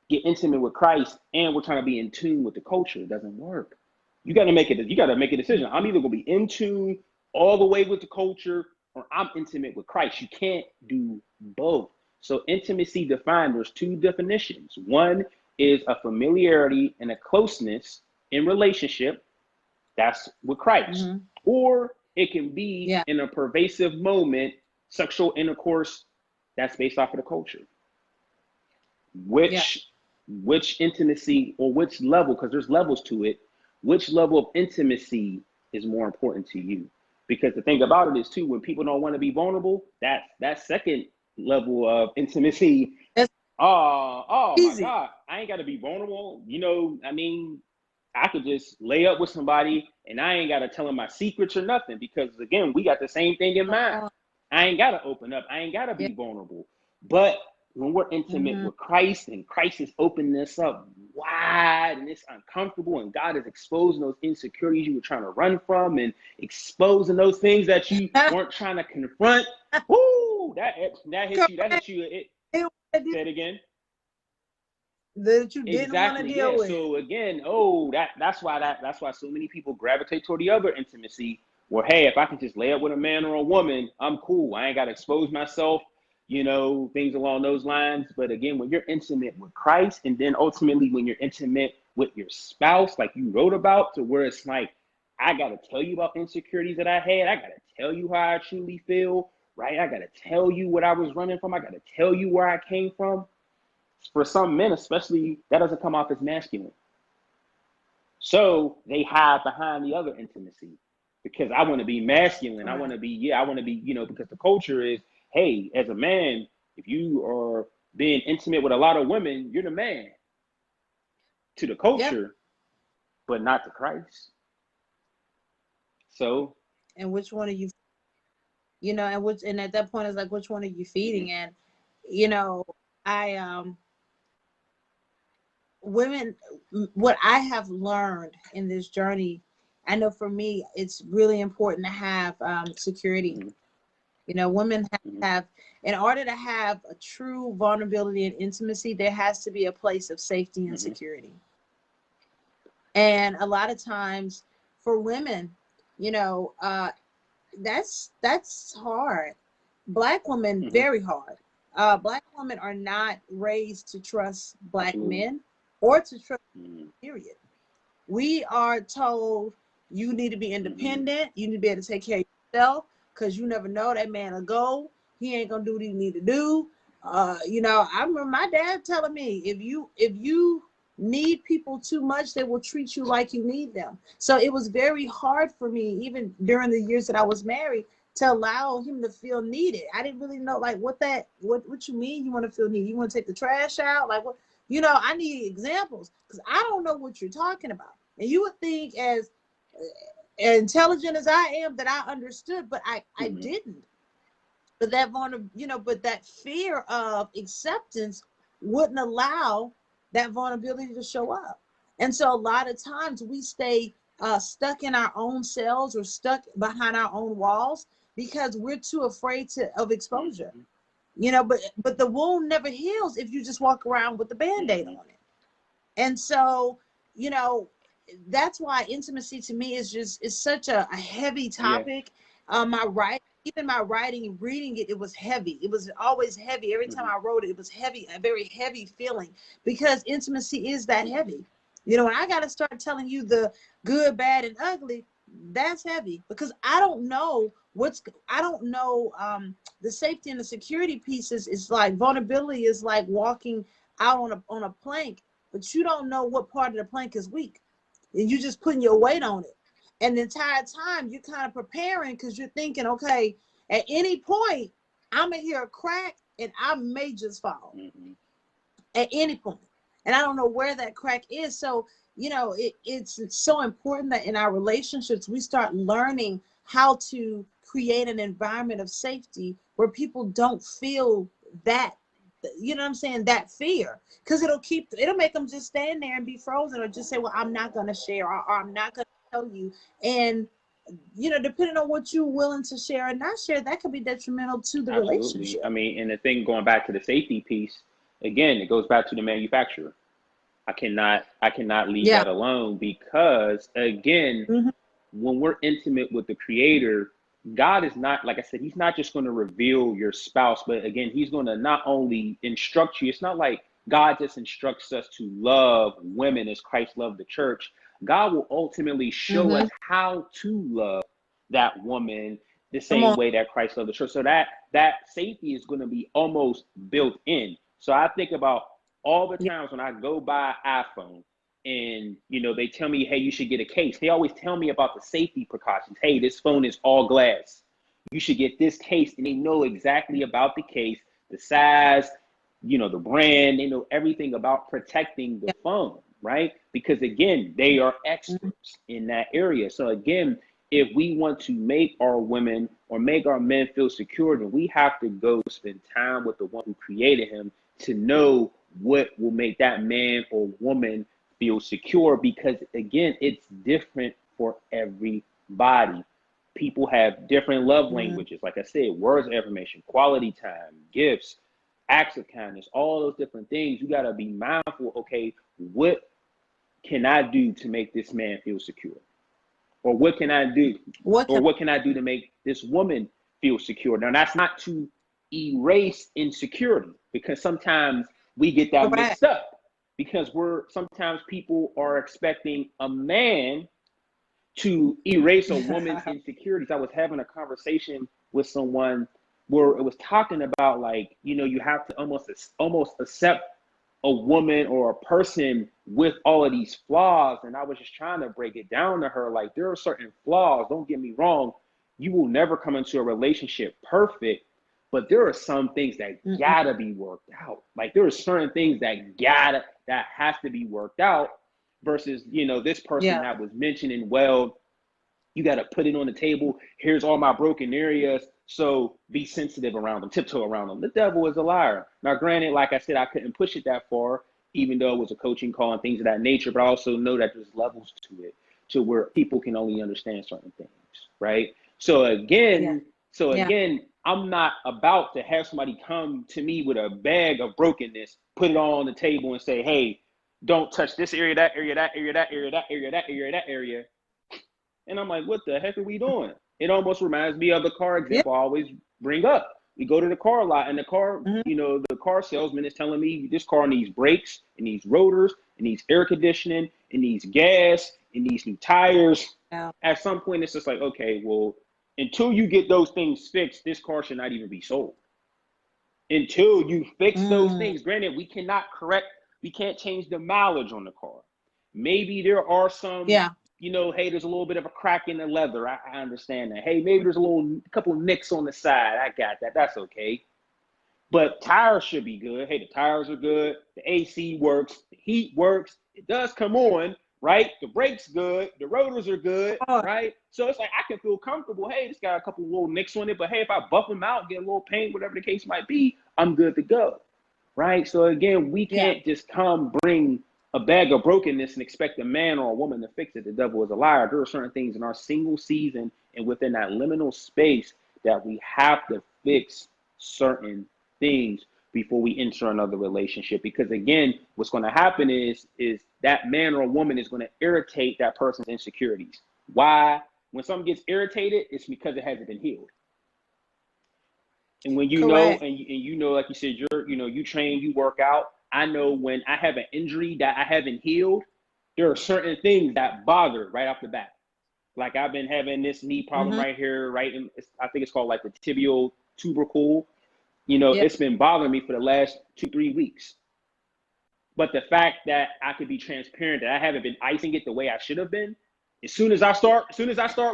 get intimate with Christ and we're trying to be in tune with the culture. It doesn't work. You got to make it. You got to make a decision. I'm either going to be in tune all the way with the culture, or I'm intimate with Christ. You can't do both. So intimacy defined, there's two definitions. One is a familiarity and a closeness in relationship. That's with Christ. Or it can be in a pervasive moment, sexual intercourse that's based off of the culture. Which intimacy, or which level, because there's levels to it, which level of intimacy is more important to you? Because the thing about it is too, when people don't want to be vulnerable, that second level of intimacy, oh my God, I ain't got to be vulnerable. I mean, I could just lay up with somebody and I ain't got to tell them my secrets or nothing, because again, we got the same thing in mind. I ain't got to open up. I ain't got to be vulnerable. But when we're intimate with Christ and Christ is opening us up wide and it's uncomfortable and God is exposing those insecurities you were trying to run from and exposing those things that you weren't trying to confront. Woo! That hit you. That hit you. Say it again. That you didn't want to deal with. So again, that's why so many people gravitate toward the other intimacy where, hey, if I can just lay up with a man or a woman, I'm cool. I ain't got to expose myself, things along those lines. But again, when you're intimate with Christ, and then ultimately when you're intimate with your spouse, like you wrote about, to where it's like, I got to tell you about insecurities that I had. I got to tell you how I truly feel, right? I got to tell you what I was running from. I got to tell you where I came from. For some men, especially, that doesn't come off as masculine. So they hide behind the other intimacy, because I want to be masculine. Right. I want to be, because the culture is, hey, as a man, if you are being intimate with a lot of women, you're the man to the culture, but not to Christ. So, and which one are you, and at that point it's like, which one are you feeding? And, women, what I have learned in this journey, I know for me, it's really important to have security. Women have, in order to have a true vulnerability and intimacy, there has to be a place of safety and security. And a lot of times for women, that's hard. Black women, very hard. Black women are not raised to trust Black men or to trust, period. We are told you need to be independent. You need to be able to take care of yourself, because you never know, that man will go. He ain't gonna do what he need to do. I remember my dad telling me, if you need people too much, they will treat you like you need them. So it was very hard for me, even during the years that I was married, to allow him to feel needed. I didn't really know, like, what you mean you want to feel needed? You want to take the trash out? Like, what? I need examples, because I don't know what you're talking about. And you would think, as intelligent as I am, that I understood, but I didn't. But that but that fear of acceptance wouldn't allow that vulnerability to show up. And so a lot of times we stay stuck in our own cells or stuck behind our own walls because we're too afraid of exposure. But the wound never heals if you just walk around with the Band-Aid on it. And so, that's why intimacy to me is such a heavy topic. Am I right? even my writing and reading it, it was heavy. It was always heavy. Every time I wrote it, it was heavy, a very heavy feeling, because intimacy is that heavy. You know, when I got to start telling you the good, bad, and ugly, that's heavy, because I don't know the safety and the security pieces is like vulnerability is like walking out on a plank, but you don't know what part of the plank is weak, and you just putting your weight on it. And the entire time you're kind of preparing because you're thinking, okay, at any point, I'm gonna hear a crack and I may just fall at any point. And I don't know where that crack is. So, you know, it's so important that in our relationships, we start learning how to create an environment of safety where people don't feel that, you know what I'm saying, that fear, because it'll make them just stand there and be frozen, or just say, well, I'm not going to share, or I'm not going to tell you. And, you know, depending on what you're willing to share or not share, that could be detrimental to the relationship. I mean, and the thing, going back to the safety piece, again, it goes back to the manufacturer. I cannot leave that alone, because again, when we're intimate with the Creator, God is not, like I said, he's not just going to reveal your spouse, but again, he's going to not only instruct you. It's not like God just instructs us to love women as Christ loved the church. God will ultimately show us how to love that woman the same way that Christ loved the church. So that safety is going to be almost built in. So I think about all the times when I go buy an iPhone and, you know, they tell me, hey, you should get a case. They always tell me about the safety precautions. Hey, this phone is all glass. You should get this case. And they know exactly about the case, the size, you know, the brand. They know everything about protecting the phone, right? Because again, they are experts in that area. So again, if we want to make our women or make our men feel secure, then we have to go spend time with the one who created him to know what will make that man or woman feel secure. Because again, it's different for everybody. People have different love languages. Like I said, words of affirmation, quality time, gifts, acts of kindness, all those different things. You got to be mindful. Okay, what can I do to make this man feel secure? Or what can I do? What can I do to make this woman feel secure? Now, that's not to erase insecurity, because sometimes we get that mixed up, because sometimes people are expecting a man to erase a woman's insecurities. I was having a conversation with someone where it was talking about, like, you know, you have to almost accept a woman or a person with all of these flaws. And I was just trying to break it down to her, like, there are certain flaws. Don't get me wrong. You will never come into a relationship perfect, but there are some things that gotta be worked out. Like, there are certain things that has to be worked out, versus, you know, this person that was mentioning, well, you got to put it on the table. Here's all my broken areas. So be sensitive around them, tiptoe around them. The devil is a liar. Now, granted, like I said, I couldn't push it that far, even though it was a coaching call and things of that nature, but I also know that there's levels to it, to where people can only understand certain things, right? So again, I'm not about to have somebody come to me with a bag of brokenness, put it all on the table and say, hey, don't touch this area, that area, that area, that area, that area, that area, that area. And I'm like, what the heck are we doing? It almost reminds me of the car example I always bring up. We go to the car lot, and the car, you know, the car salesman is telling me this car needs brakes, it needs rotors, it needs air conditioning, it needs gas, it needs new tires. At some point, it's just like, okay, well, until you get those things fixed, this car should not even be sold. Until you fix those things. Granted, we can't change the mileage on the car. Maybe there are some, you know, hey, there's a little bit of a crack in the leather. I understand that. Hey, maybe there's a couple of nicks on the side. I got that. That's okay. But tires should be good. Hey, the tires are good. The AC works. The heat works. It does come on, right? The brakes good. The rotors are good, right? So it's like I can feel comfortable. Hey, it's got a couple of little nicks on it. But hey, if I buff them out, get a little paint, whatever the case might be, I'm good to go, right? So again, we can't just bring a bag of brokenness and expect a man or a woman to fix it. The devil is a liar. There are certain things in our single season and within that liminal space that we have to fix certain things before we enter another relationship. Because again, what's going to happen is that man or woman is going to irritate that person's insecurities. Why? When something gets irritated, it's because it hasn't been healed. And when you know, Correct. and you know, like you said, you train, you work out. I know when I have an injury that I haven't healed, there are certain things that bother right off the bat. Like I've been having this knee problem Mm-hmm. right here, right? I think it's called like the tibial tubercle. You know, Yeah. it's been bothering me for the last 2-3 weeks. But the fact that I could be transparent that I haven't been icing it the way I should have been, as soon as I start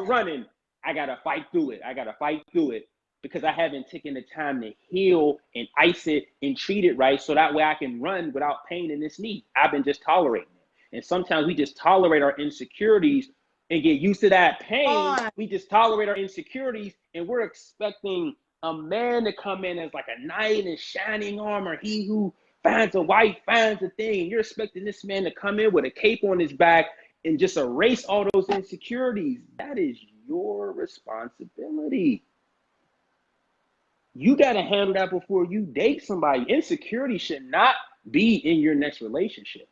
running, I gotta fight through it. I gotta fight through it because I haven't taken the time to heal and ice it and treat it right, so that way I can run without pain in this knee. I've been just tolerating it, and sometimes we just tolerate our insecurities and get used to that pain. On. We just tolerate our insecurities, and we're expecting a man to come in as like a knight in shining armor. He who finds a wife finds a thing. You're expecting this man to come in with a cape on his back and just erase all those insecurities. That is your responsibility. You got to handle that before you date somebody. Insecurity should not be in your next relationship.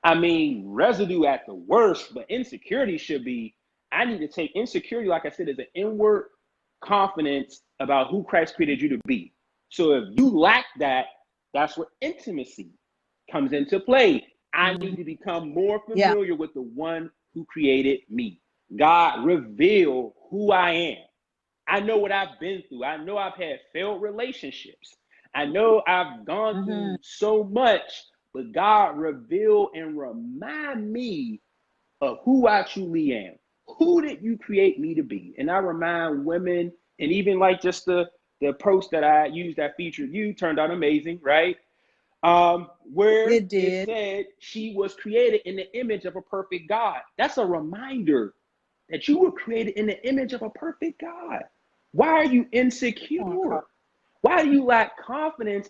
I mean, residue at the worst, but insecurity should be. I need to take insecurity, like I said, as an inward confidence about who Christ created you to be. So if you lack that, that's where intimacy comes into play. I need to become more Yeah. familiar with the one who created me. God, reveal who I am. I know what I've been through. I know I've had failed relationships. I know I've gone through so much, but God, reveal and remind me of who I truly am. Who did you create me to be? And I remind women, and even like just the post that I used that featured you turned out amazing, right? Where It it did. said she was created in the image of a perfect God. That's a reminder that you were created in the image of a perfect God. Why are you insecure? Why do you lack confidence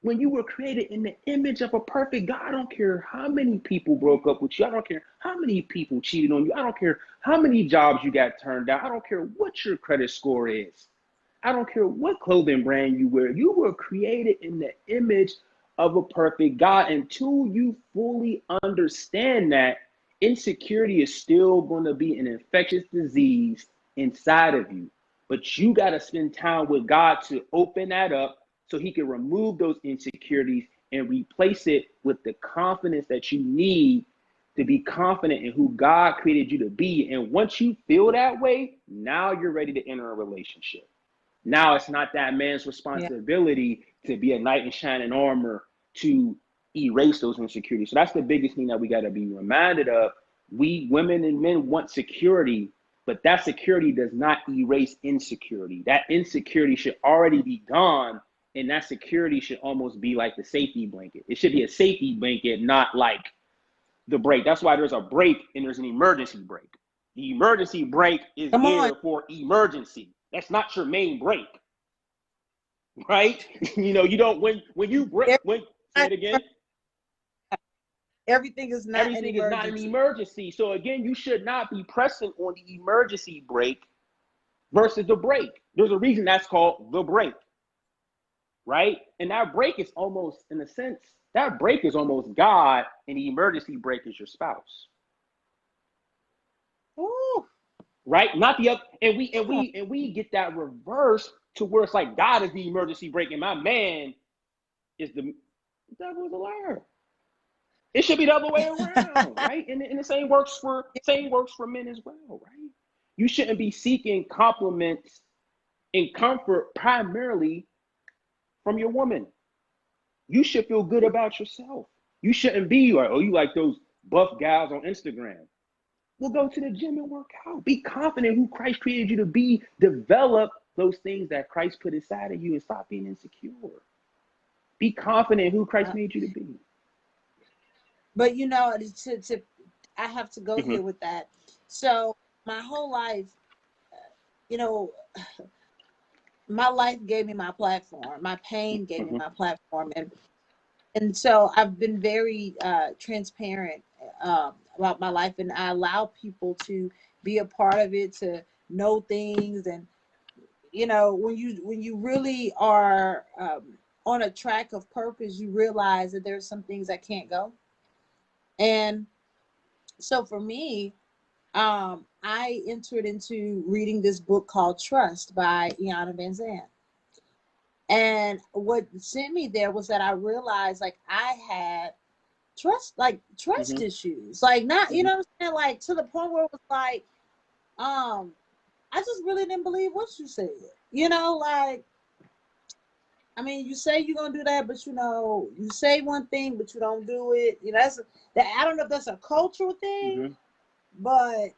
when you were created in the image of a perfect God? I don't care how many people broke up with you. I don't care how many people cheated on you. I don't care how many jobs you got turned down. I don't care what your credit score is. I don't care what clothing brand you wear. You were created in the image of a perfect God. Until you fully understand that, insecurity is still going to be an infectious disease inside of you. But you got to spend time with God to open that up so he can remove those insecurities and replace it with the confidence that you need to be confident in who God created you to be. And once you feel that way, now you're ready to enter a relationship. Now it's not that man's Yeah. responsibility to be a knight in shining armor to erase those insecurities. So that's the biggest thing that we got to be reminded of. We women and men want security, but that security does not erase insecurity. That insecurity should already be gone, and that security should almost be like the safety blanket. It should be a safety blanket, not like the brake. That's why there's a brake and there's an emergency brake. The emergency brake is Come on. there for emergency. That's not your main brake, right? You don't when you brake when say it again. Everything is not an Everything is not an emergency. emergency. So again, you should not be pressing on the emergency brake versus the brake. There's a reason that's called the brake, right? And that brake is almost, in a sense, that brake is almost God, and the emergency brake is your spouse. Ooh. Right? Not the other, and we get that reverse to where it's like God is the emergency brake and my man is the devil is a liar. It should be the other way around, right? And the same works for men as well, right? You shouldn't be seeking compliments and comfort primarily from your woman. You should feel good about yourself. You shouldn't be like, oh, you like those buff guys on Instagram. Well, go to the gym and work out. Be confident who Christ created you to be. Develop those things that Christ put inside of you and stop being insecure. Be confident who Christ made you to be. But I have to go here with that. So my whole life, you know, my life gave me my platform. My pain gave me my platform, and so I've been very transparent about my life, and I allow people to be a part of it, to know things. And when you really are on a track of purpose, you realize that there's some things that can't go. And so for me, I entered into reading this book called Trust by Iana Van Zandt. And what sent me there was that I realized like I had trust issues. Like not, you know what I'm saying? Like to the point where it was like, I just really didn't believe what you said. You know, like I mean, you say you're gonna do that, but you know, you say one thing, but you don't do it. You know, that I don't know if that's a cultural thing, but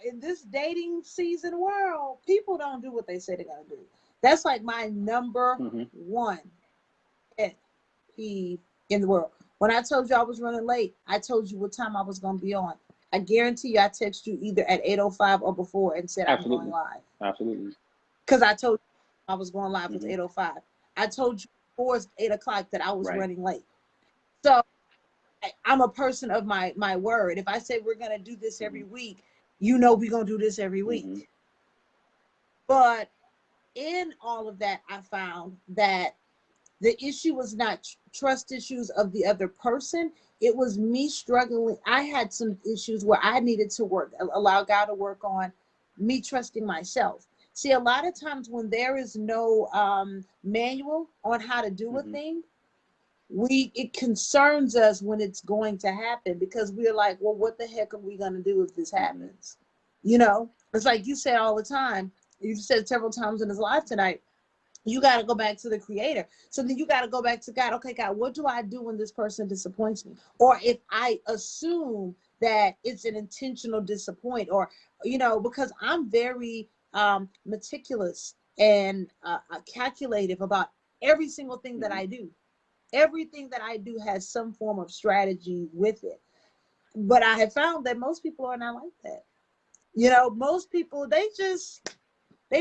in this dating season world, people don't do what they say they're gonna do. That's like my number one pet peeve in the world. When I told you I was running late, I told you what time I was gonna be on. I guarantee you I text you either at 8:05 or before and said I'm going live. Absolutely. Because I told you I was going live with 8:05. I told you before 8 o'clock that I was running late. So I'm a person of my word. If I say we're gonna do this every week, you know we're gonna do this every week. But in all of that, I found that the issue was not trust issues of the other person. It was me struggling. I had some issues where I needed to allow God to work on me trusting myself. See, a lot of times when there is no manual on how to do a thing, it concerns us when it's going to happen because we're like, well, what the heck are we going to do if this happens? You know, it's like you say all the time. You've said several times in this live tonight, you got to go back to the creator. So then you got to go back to God. Okay, God, what do I do when this person disappoints me? Or if I assume that it's an intentional disappoint, or, you know, because I'm very meticulous and calculative about every single thing that I do. Everything that I do has some form of strategy with it. But I have found that most people are not like that. You know, most people, they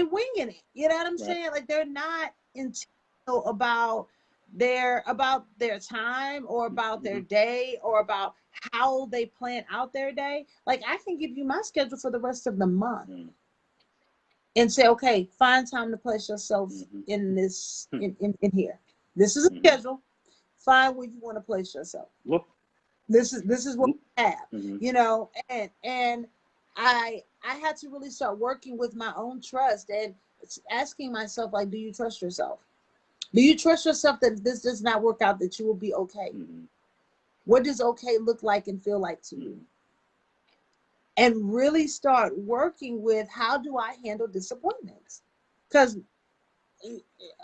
winging it. You know what I'm saying? Like they're not intentional about their time or about their day or about how they plan out their day. Like I can give you my schedule for the rest of the month and say, okay, find time to place yourself in this in here. This is a schedule. Find where you want to place yourself. This is what we have, you know, and I had to really start working with my own trust and asking myself, like, do you trust yourself? Do you trust yourself that if this does not work out, that you will be okay? What does okay look like and feel like to you? And really start working with how do I handle disappointments? Because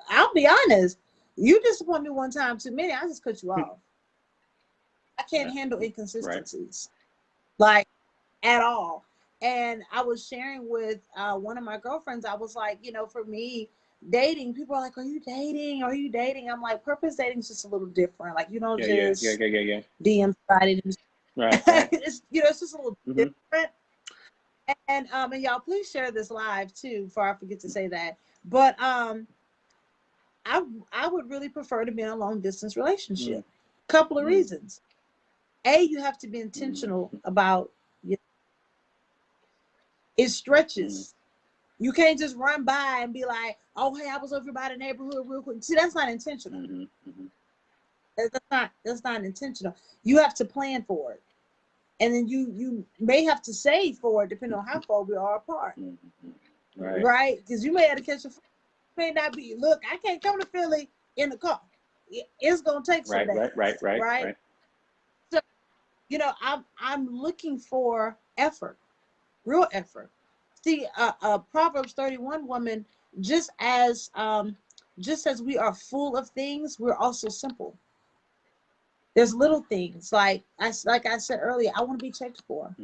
I'll be honest, you disappoint me one time too many, I just cut you off. I can't handle inconsistencies, like at all. And I was sharing with one of my girlfriends, I was like, you know, for me, dating, people are like, are you dating? Are you dating? I'm like, purpose dating is just a little different. Like, you don't just DM somebody. It's, you know, it's just a little different. And y'all, please share this live too, before I forget to say that. But I would really prefer to be in a long distance relationship. Couple of reasons. A, you have to be intentional about it stretches. You can't just run by and be like, oh, hey, I was over by the neighborhood real quick. See, that's not intentional. That's not intentional. You have to plan for it. And then you may have to save for it depending on how far we are apart. Right? Because you may have to catch a may not be, look, I can't come to Philly in the car. It's gonna take some days. Right. So, you know, I'm looking for effort, real effort. See, Proverbs 31 woman, just as we are full of things, we're also simple. There's little things like I said earlier, I want to be checked for.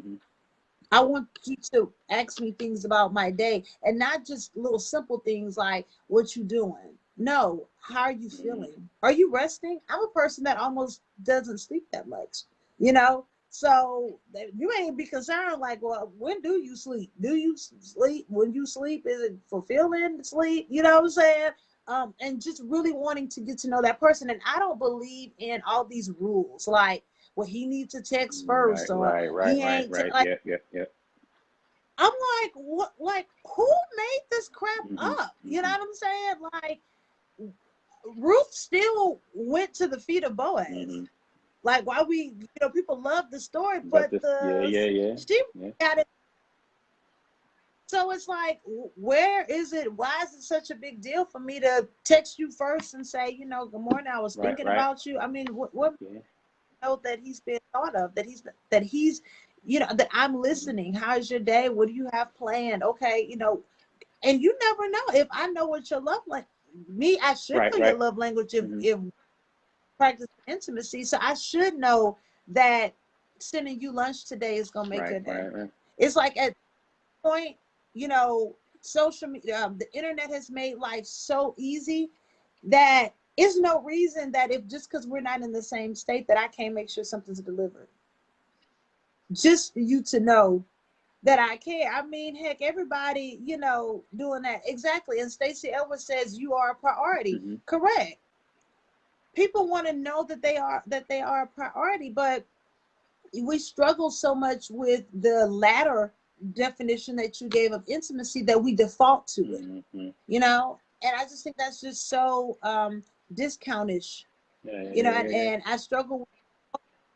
I want you to ask me things about my day, and not just little simple things like what you doing. No, how are you feeling? Are you resting? I'm a person that almost doesn't sleep that much, you know. So you ain't be concerned like, well, when do you sleep? Do you sleep? When you sleep, is it fulfilling sleep? You know what I'm saying? And just really wanting to get to know that person. And I don't believe in all these rules like, well, he needs to text first, or he ain't like. I'm like, what? Like, who made this crap up? You know what I'm saying? Like, Ruth still went to the feet of Boaz. Like, why we, people love the story, But but this, she yeah. got it. So it's like, where is it? Why is it such a big deal for me to text you first and say, good morning, I was thinking Right. about you? I mean, what Yeah. know that he's being thought of, that he's, that I'm listening. How's your day? What do you have planned? Okay, and you never know if I know what your love like. Me, I should know your Right. love language if practice intimacy. So I should know that sending you lunch today is gonna make your day. Right. It's like at this point, social media, the internet has made life so easy that is no reason that if just because we're not in the same state that I can't make sure something's delivered. Just for you to know that I care. I mean, heck, everybody, doing that. Exactly. And Stacey Edwards says you are a priority. Mm-hmm. Correct. People want to know that they are a priority, but we struggle so much with the latter definition that you gave of intimacy that we default to it. Mm-hmm. And I just think that's just so discountish. And I struggle with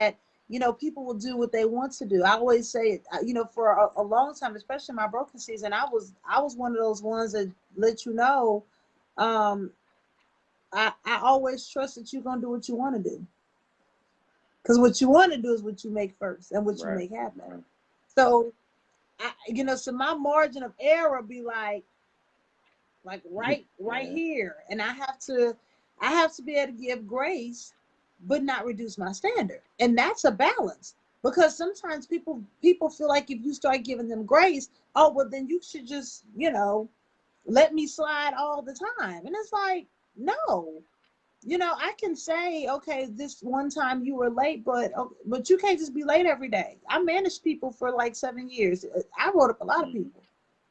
that. People will do what they want to do. I always say, for a long time, especially in my broken season, I was one of those ones that let I always trust that you're gonna do what you want to do, because what you want to do is what you make first and what you make happen. Right. So, so my margin of error be like right here, and I have to be able to give grace, but not reduce my standard, and that's a balance. Because sometimes people feel like if you start giving them grace, oh well, then you should just let me slide all the time, and it's like, no. I can say, okay, this one time you were late, but you can't just be late every day. I managed people for like 7 years. I wrote up a lot of people,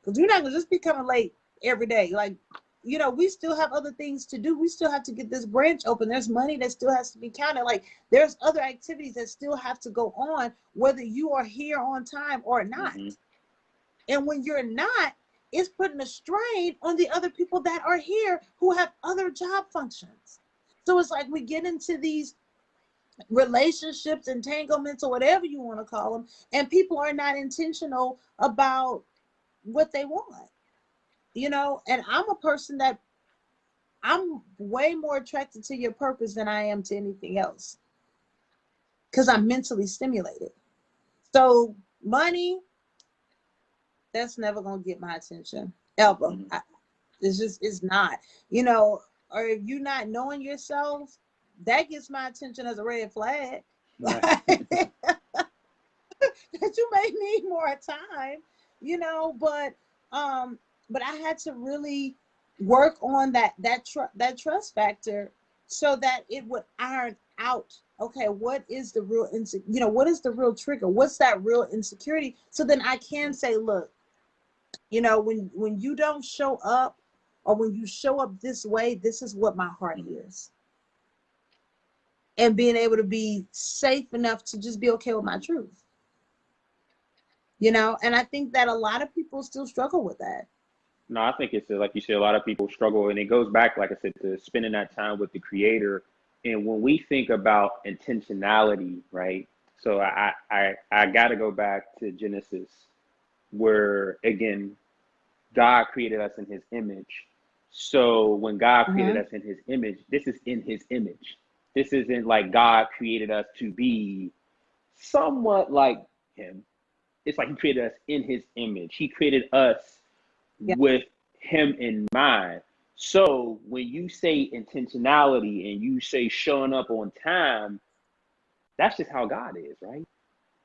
because you're not gonna just be coming late every day. Like, we still have other things to do. We still have to get this branch open. There's money that still has to be counted. Like, there's other activities that still have to go on, whether you are here on time or not. Mm-hmm. And when you're not, it's putting a strain on the other people that are here who have other job functions. So it's like we get into these relationships, entanglements, or whatever you want to call them, and people are not intentional about what they want. And I'm a person that I'm way more attracted to your purpose than I am to anything else, because I'm mentally stimulated. So money, that's never gonna get my attention ever. Mm-hmm. It's not. Or if you're not knowing yourself, that gets my attention as a red flag. Right. That you may need more time, but I had to really work on that trust factor, so that it would iron out, okay, what is the real what is the real trigger? What's that real insecurity? So then I can say, look, when you don't show up, or when you show up this way, this is what my heart hears. And being able to be safe enough to just be okay with my truth. And I think that a lot of people still struggle with that. No, I think it's like you said, a lot of people struggle, and it goes back, like I said, to spending that time with the Creator. And when we think about intentionality, right? So I got to go back to Genesis, where again, God created us in His image. So when God created us in His image, this is in His image. This isn't like God created us to be somewhat like Him. It's like He created us in His image. He created us with Him in mind. So when you say intentionality and you say showing up on time, that's just how God is, right?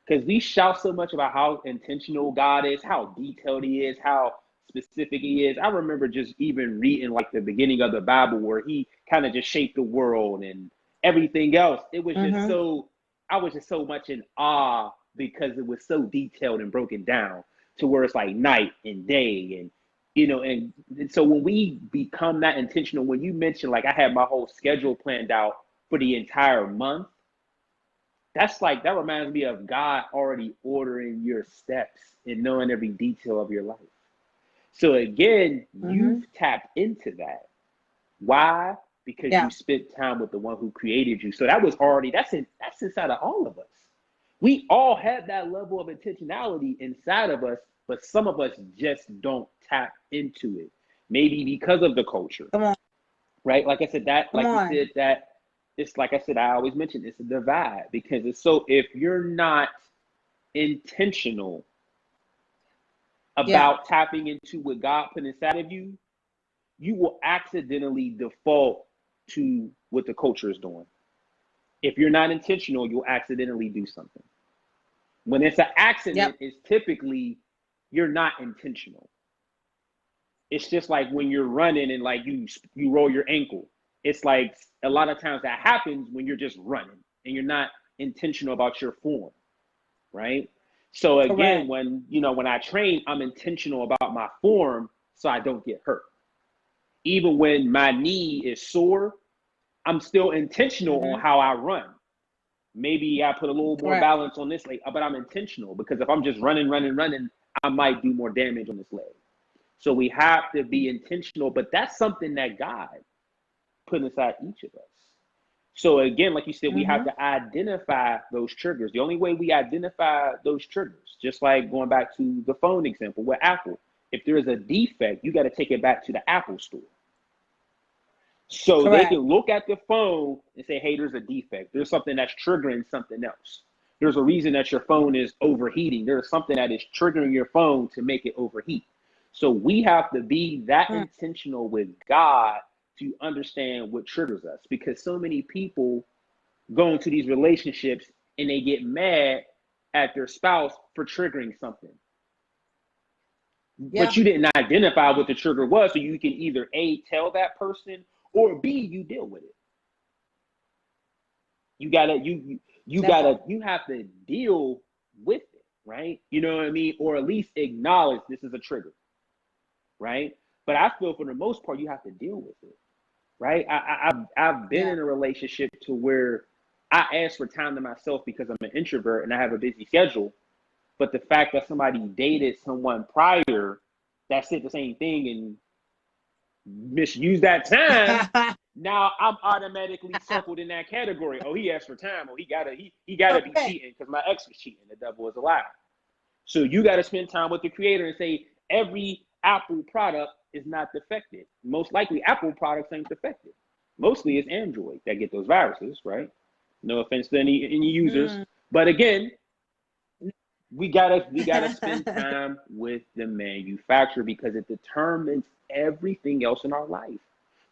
Because we shout so much about how intentional God is, how detailed He is, how specific He is. I remember just even reading like the beginning of the Bible, where He kind of just shaped the world and everything else. It was just so, I was just so much in awe, because it was so detailed and broken down to where it's like night and day, and and so when we become that intentional, when you mentioned like I had my whole schedule planned out for the entire month, that's like, that reminds me of God already ordering your steps and knowing every detail of your life. So again, you've tapped into that. Why? because Yeah. you spent time with the one who created you. So that was already, that's inside of all of us. We all have that level of intentionality inside of us, but some of us just don't tap into it. Maybe because of the culture, Come on. right? Like I said, that, Come like you on. said, that it's like I said, I always mention it's a divide because it's so, if you're not intentional about tapping into what God put inside of you, you will accidentally default to what the culture is doing. If you're not intentional, you'll accidentally do something. When it's an accident, it's typically you're not intentional. It's just like when you're running and like you roll your ankle. It's like a lot of times that happens when you're just running and you're not intentional about your form, right? So again, when I train, I'm intentional about my form so I don't get hurt. Even when my knee is sore, I'm still intentional on how I run. Maybe I put a little more balance on this leg, but I'm intentional because if I'm just running, I might do more damage on this leg. So we have to be intentional, but that's something that God put inside each of us. So again, like you said, we have to identify those triggers. The only way we identify those triggers, just like going back to the phone example with Apple, if there is a defect, you got to take it back to the Apple store. So they can look at the phone and say, hey, there's a defect. There's something that's triggering something else. There's a reason that your phone is overheating. There's something that is triggering your phone to make it overheat. So we have to be that intentional with God to understand what triggers us, because so many people go into these relationships and they get mad at their spouse for triggering something. But you didn't identify what the trigger was, so you can either A, tell that person, or B, you deal with it. You have to deal with it, right? You know what I mean? Or at least acknowledge this is a trigger, right? But I feel for the most part, you have to deal with it, right? I've been in a relationship to where I ask for time to myself because I'm an introvert and I have a busy schedule. But the fact that somebody dated someone prior that said the same thing and misused that time, now I'm automatically circled in that category. Oh, he asked for time. Oh, he gotta be cheating because my ex was cheating. The devil is a liar. So you got to spend time with the creator and say every Apple product is not defective. Most likely Apple products ain't defective. Mostly it's Android that get those viruses, right? No offense to any users, but again, we gotta spend time with the manufacturer because it determines everything else in our life.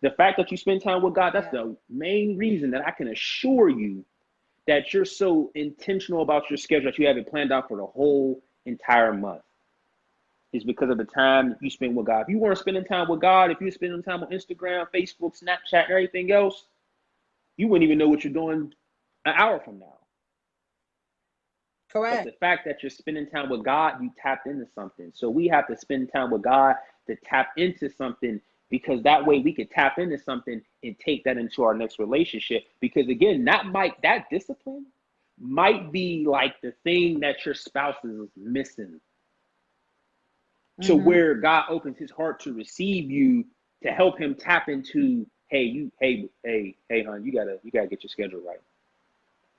The fact that you spend time with God, that's the main reason that I can assure you that you're so intentional about your schedule that you have it planned out for the whole entire month. Is because of the time you spend with God. If you weren't spending time with God, if you're spending time on Instagram, Facebook, Snapchat, and everything else, you wouldn't even know what you're doing an hour from now. But the fact that you're spending time with God, you tapped into something. So we have to spend time with God to tap into something, because that way we can tap into something and take that into our next relationship. Because again, that discipline might be like the thing that your spouse is missing. To where God opens his heart to receive you, to help him tap into, hey, hon, you gotta get your schedule right.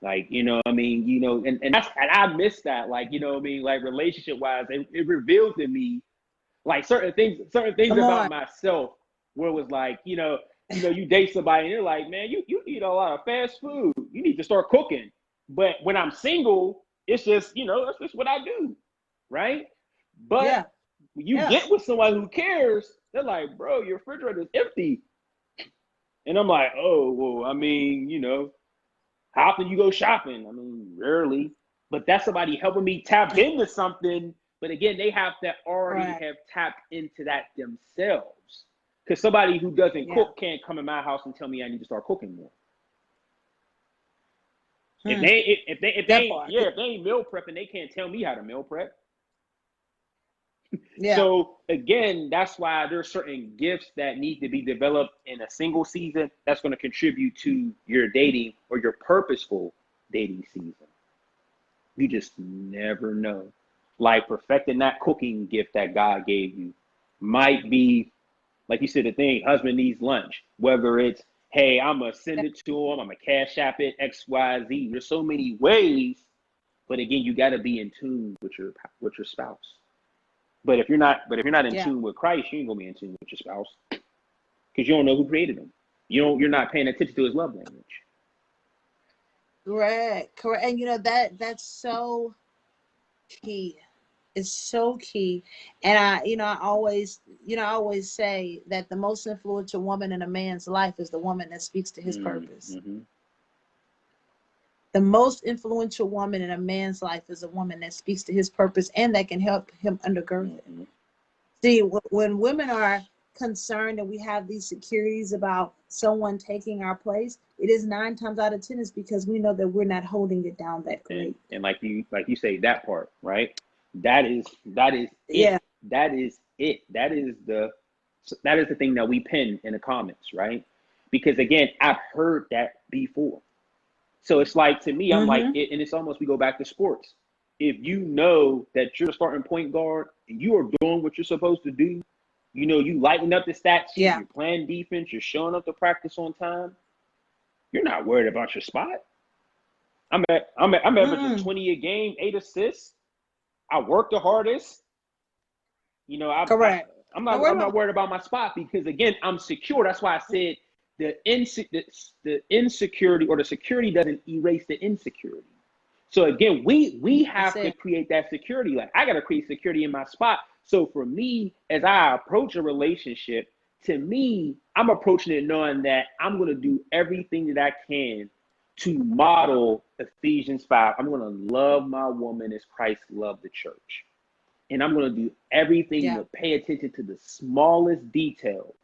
Like, you know what I mean? You know, and I miss that. Like, you know what I mean? Like relationship wise, it revealed to me like certain things about myself where it was like, you know, you date somebody and you're like, man, you eat a lot of fast food. You need to start cooking. But when I'm single, it's just, that's just what I do. Right. But when you get with someone who cares, they're like, bro, your refrigerator is empty. And I'm like, oh, well, I mean, how often you go shopping? I mean, rarely. But that's somebody helping me tap into something. But again, they have to already have tapped into that themselves. Because somebody who doesn't cook can't come in my house and tell me I need to start cooking more. If they ain't meal prepping, they can't tell me how to meal prep. So again, that's why there's certain gifts that need to be developed in a single season that's going to contribute to your dating or your purposeful dating season. You just never know. Like perfecting that cooking gift that God gave you might be, like you said, the thing, husband needs lunch. Whether it's, hey, I'm gonna send it to them, I'm gonna cash app it, X, Y, Z. There's so many ways, but again, you got to be in tune with your spouse. But if you're not in Yeah. tune with Christ, you ain't gonna be in tune with your spouse because you don't know who created him. You're not paying attention to his love language. Correct. And that's so key. It's so key. And I always say that the most influential woman in a man's life is the woman that speaks to his purpose. Mm-hmm. The most influential woman in a man's life is a woman that speaks to his purpose and that can help him undergird it. Mm-hmm. See, when women are concerned and we have these securities about someone taking our place, it is 9 times out of 10 is because we know that we're not holding it down that great. And like you say, that part, right? That is Yeah. it. That is it. That is the thing that we pin in the comments, right? Because again, I've heard that before. So it's like, to me, I'm like, and it's almost, we go back to sports. If you know that you're starting point guard and you are doing what you're supposed to do, you lighten up the stat sheet, Yeah. you're playing defense, you're showing up to practice on time, you're not worried about your spot. I'm averaging 20 a game, 8 assists. I work the hardest. Correct. I'm not worried about my spot because, again, I'm secure. That's why I said the insecurity or the security doesn't erase the insecurity. So again, we have to create that security. Like, I got to create security in my spot. So for me, as I approach a relationship, to me, I'm approaching it knowing that I'm going to do everything that I can to model Ephesians 5. I'm going to love my woman as Christ loved the church. And I'm going to do everything to pay attention to the smallest details.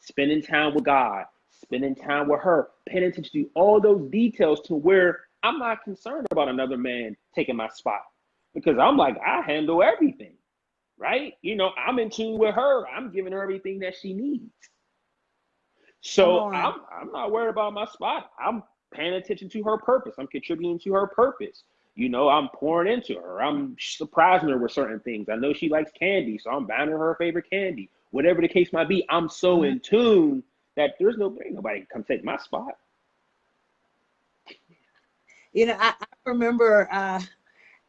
Spending time with God, spending time with her, paying attention to all those details to where I'm not concerned about another man taking my spot. Because I'm like, I handle everything, right? I'm in tune with her. I'm giving her everything that she needs. So I'm not worried about my spot. I'm paying attention to her purpose. I'm contributing to her purpose. I'm pouring into her. I'm surprising her with certain things. I know she likes candy, so I'm buying her favorite candy. Whatever the case might be, I'm so in tune that there's nobody can come take my spot. I remember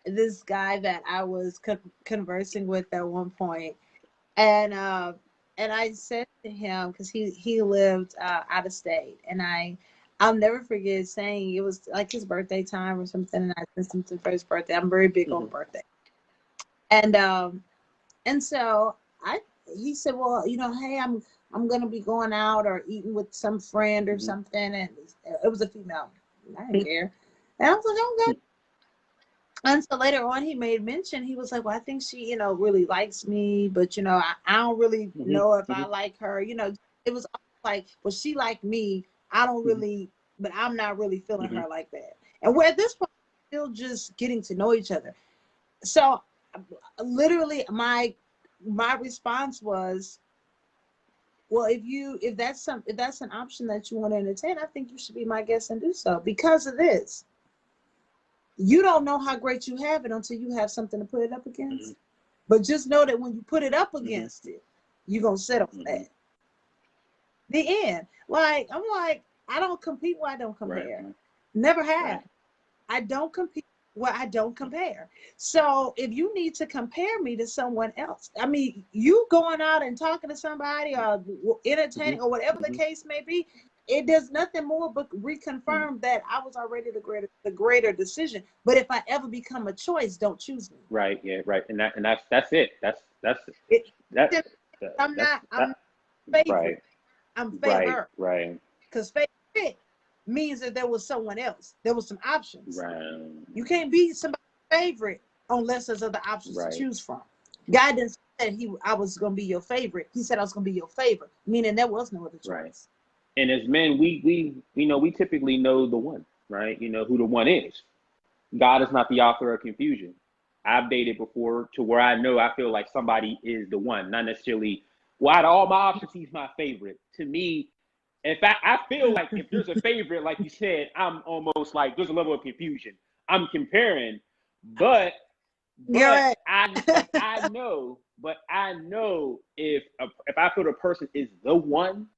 this guy that I was conversing with at one point, and I said to him, because he lived out of state, and I'll never forget saying, it was like his birthday time or something, and I sent something for his birthday. I'm very big on birthday, and so he said, well, hey, I'm gonna be going out or eating with some friend or something, and it was a female. I didn't care, and I was like, okay. And so later on, he made mention. He was like, well, I think she, really likes me, but, I don't really know if I like her. It was like, well, she liked me. I don't really, but I'm not really feeling her like that. And we're at this point still just getting to know each other. So literally my response was, well, if that's an option that you want to entertain, I think you should be my guest and do so, because of this. You don't know how great you have it until you have something to put it up against. But just know that when you put it up against it, you're going to settle for that. The end. Like, I'm like, I don't compete where I don't compare. Right. Never have. Right. I don't compete where I don't compare. So if you need to compare me to someone else, I mean, you going out and talking to somebody or entertaining or whatever the case may be, it does nothing more but reconfirm that I was already the greater decision. But if I ever become a choice, don't choose me. Right. Yeah. Right. And that's it. That's it. That. I'm favorite. Right. I'm favorite. Right. Because favorite means that there was someone else. There was some options. Right. You can't be somebody's favorite unless there's other options to choose from. God didn't say I was going to be your favorite. He said I was going to be your favorite, meaning there was no other choice. Right. And as men, we typically know the one, right? Who the one is. God is not the author of confusion. I've dated before to where I feel like somebody is the one, not necessarily, well, out of all my options, he's my favorite. To me, in fact, I feel like if there's a favorite, like you said, I'm almost like there's a level of confusion. I'm comparing, but I know if I feel the person is the one,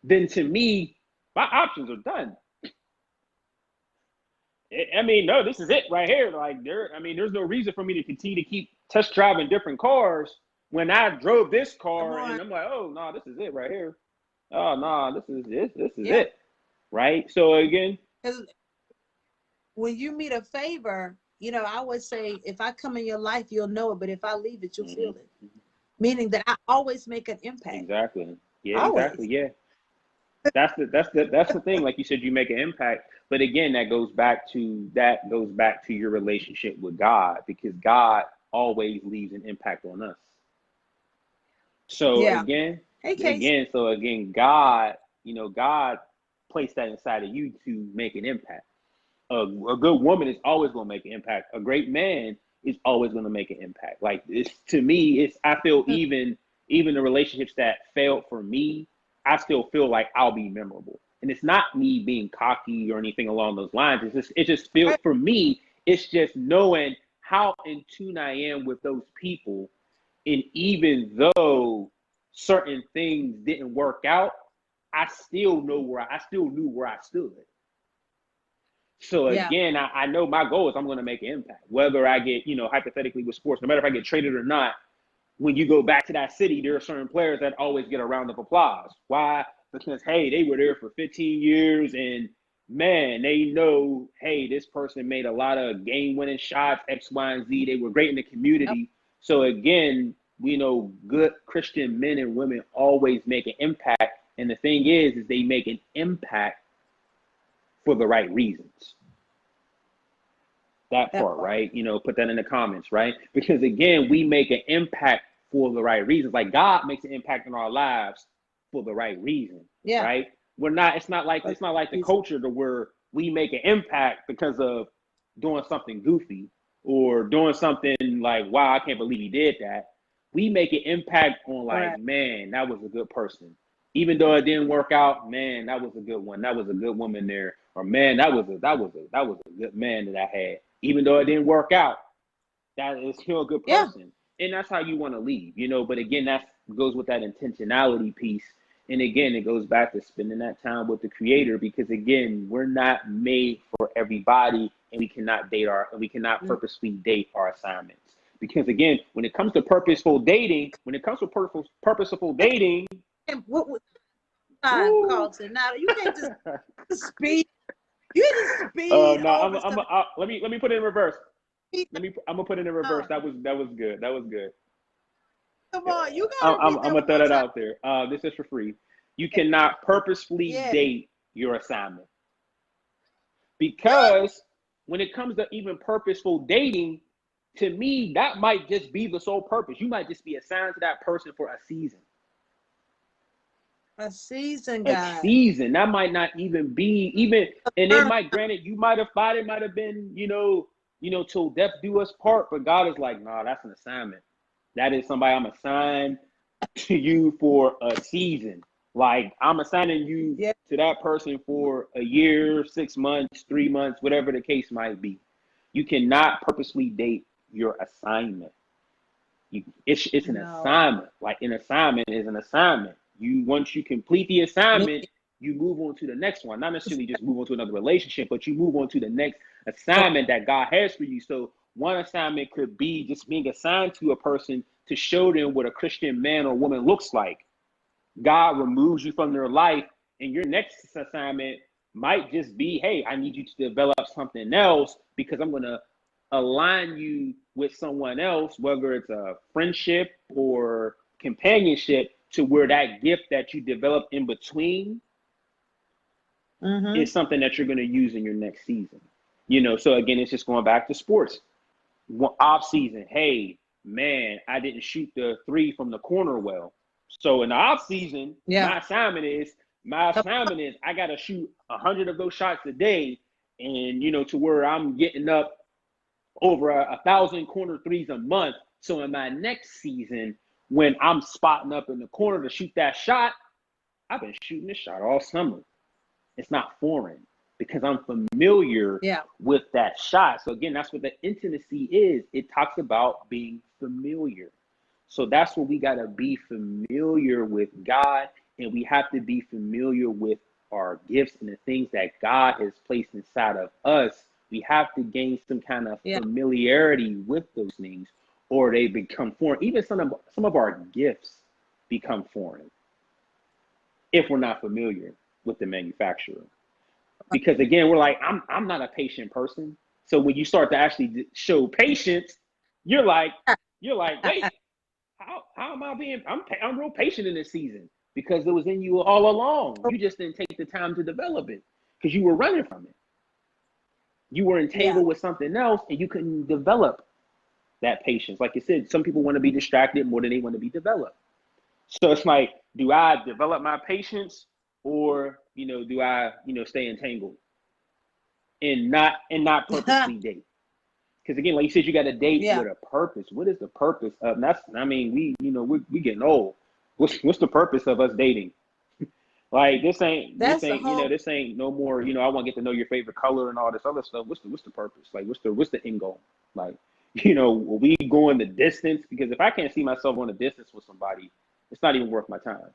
then to me, my options are done. I mean, no, this is it right here. Like there's no reason for me to continue to keep test driving different cars when I drove this car and I'm like, oh no, this is it right here. Oh no, this is it. Right? So again, when you meet a favor, I would say, if I come in your life, you'll know it, but if I leave it, you'll feel it. Meaning that I always make an impact. Exactly. Yeah, always. exactly. Yeah. That's the thing. Like you said, you make an impact. But again, that goes back to your relationship with God, because God always leaves an impact on us. So again, God, God placed that inside of you to make an impact. A good woman is always going to make an impact. A great man is always going to make an impact. Like, it's, to me, I feel even the relationships that failed for me, I still feel like I'll be memorable. And it's not me being cocky or anything along those lines. It just feels, for me, it's just knowing how in tune I am with those people. And even though certain things didn't work out, I still knew where I stood. So again, I know my goal is I'm going to make an impact. Whether I get, hypothetically with sports, no matter if I get traded or not, when you go back to that city, there are certain players that always get a round of applause. Why? Because, hey, they were there for 15 years and, man, they know, hey, this person made a lot of game-winning shots, X, Y, and Z. They were great in the community. Yep. So again, we know good Christian men and women always make an impact. And the thing is they make an impact for the right reasons. That part, right? Put that in the comments, right? Because again, we make an impact for the right reasons. Like, God makes an impact in our lives for the right reason, right? It's not like the culture to where we make an impact because of doing something goofy or doing something like, wow, I can't believe he did that. We make an impact on like, man, that was a good person. Even though it didn't work out, man, that was a good one. That was a good woman there. Or man, that was a good man that I had. Even though it didn't work out, that is still a good person. And that's how you want to leave, But again, that goes with that intentionality piece. And again, it goes back to spending that time with the Creator, because again, we're not made for everybody, and we cannot purposefully date our assignments. Because again, when it comes to purposeful dating, Carlton, now you can't just speed. You just speed. Let me put it in reverse. I'm gonna put it in reverse. That was good. That was good. Come on, you gotta. I'm gonna throw that out there. This is for free. You cannot purposefully date your assignment, because when it comes to even purposeful dating, to me, that might just be the sole purpose. You might just be assigned to that person for a season. A season, guys. A season. That might not even be and it might, granted, you might have thought it might have been, till death do us part, but God is like, nah, that's an assignment. That is somebody I'm assigned to you for a season. Like, I'm assigning you to that person for a year, 6 months, 3 months, whatever the case might be. You cannot purposely date your assignment. It's an assignment. Like, an assignment is an assignment. Once you complete the assignment, you move on to the next one. Not necessarily just move on to another relationship, but you move on to the next assignment that God has for you. So one assignment could be just being assigned to a person to show them what a Christian man or woman looks like. God removes you from their life, and your next assignment might just be, hey, I need you to develop something else, because I'm going to align you with someone else, whether it's a friendship or companionship, to where that gift that you develop in between is something that you're going to use in your next season. So again, it's just going back to sports. Off season, hey, man, I didn't shoot the 3 from the corner well. So in the off season, my assignment is I got to shoot 100 of those shots a day, and to where I'm getting up over 1,000 corner threes a month. So in my next season, when I'm spotting up in the corner to shoot that shot, I've been shooting this shot all summer. It's not foreign, because I'm familiar with that shot. So again, that's what the intimacy is. It talks about being familiar. So that's what we got to be familiar with God and we have to be familiar with our gifts and the things that God has placed inside of us. We have to gain some kind of familiarity with those things, or they become foreign. Even some of our gifts become foreign if we're not familiar with the manufacturer. Because again, we're like, I'm not a patient person. So when you start to actually show patience, you're like, wait, how am I being? I'm real patient in this season because it was in you all along. You just didn't take the time to develop it because you were running from it. You were entangled with something else, and you couldn't develop that patience. Like you said, some people want to be distracted more than they want to be developed. So it's like, do I develop my patience, or do I stay entangled and not purposely date? Because again, like you said, you got to date with a purpose. What is the purpose of? We getting old. What's the purpose of us dating? Like this ain't no more. I want to get to know your favorite color and all this other stuff. What's the purpose? Like what's the end goal? Like will we going the distance? Because if I can't see myself going the distance with somebody, it's not even worth my time.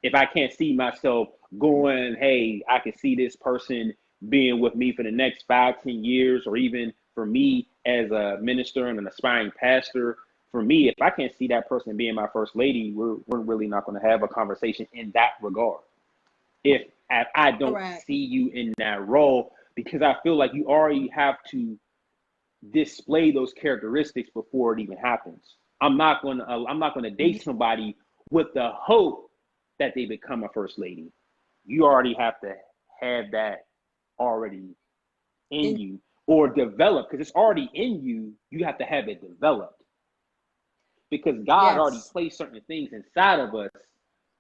If I can't see myself going, hey, I can see this person being with me for the next 5-10 years, or even for me as a minister and an aspiring pastor, for me, if I can't see that person being my first lady, we're really not going to have a conversation in that regard. If I don't see you in that role, because I feel like you already have to display those characteristics before it even happens. I'm not going to date somebody with the hope that they become a first lady. You already have to have that already in you, or develop, because it's already in you. You have to have it developed, because God already placed certain things inside of us,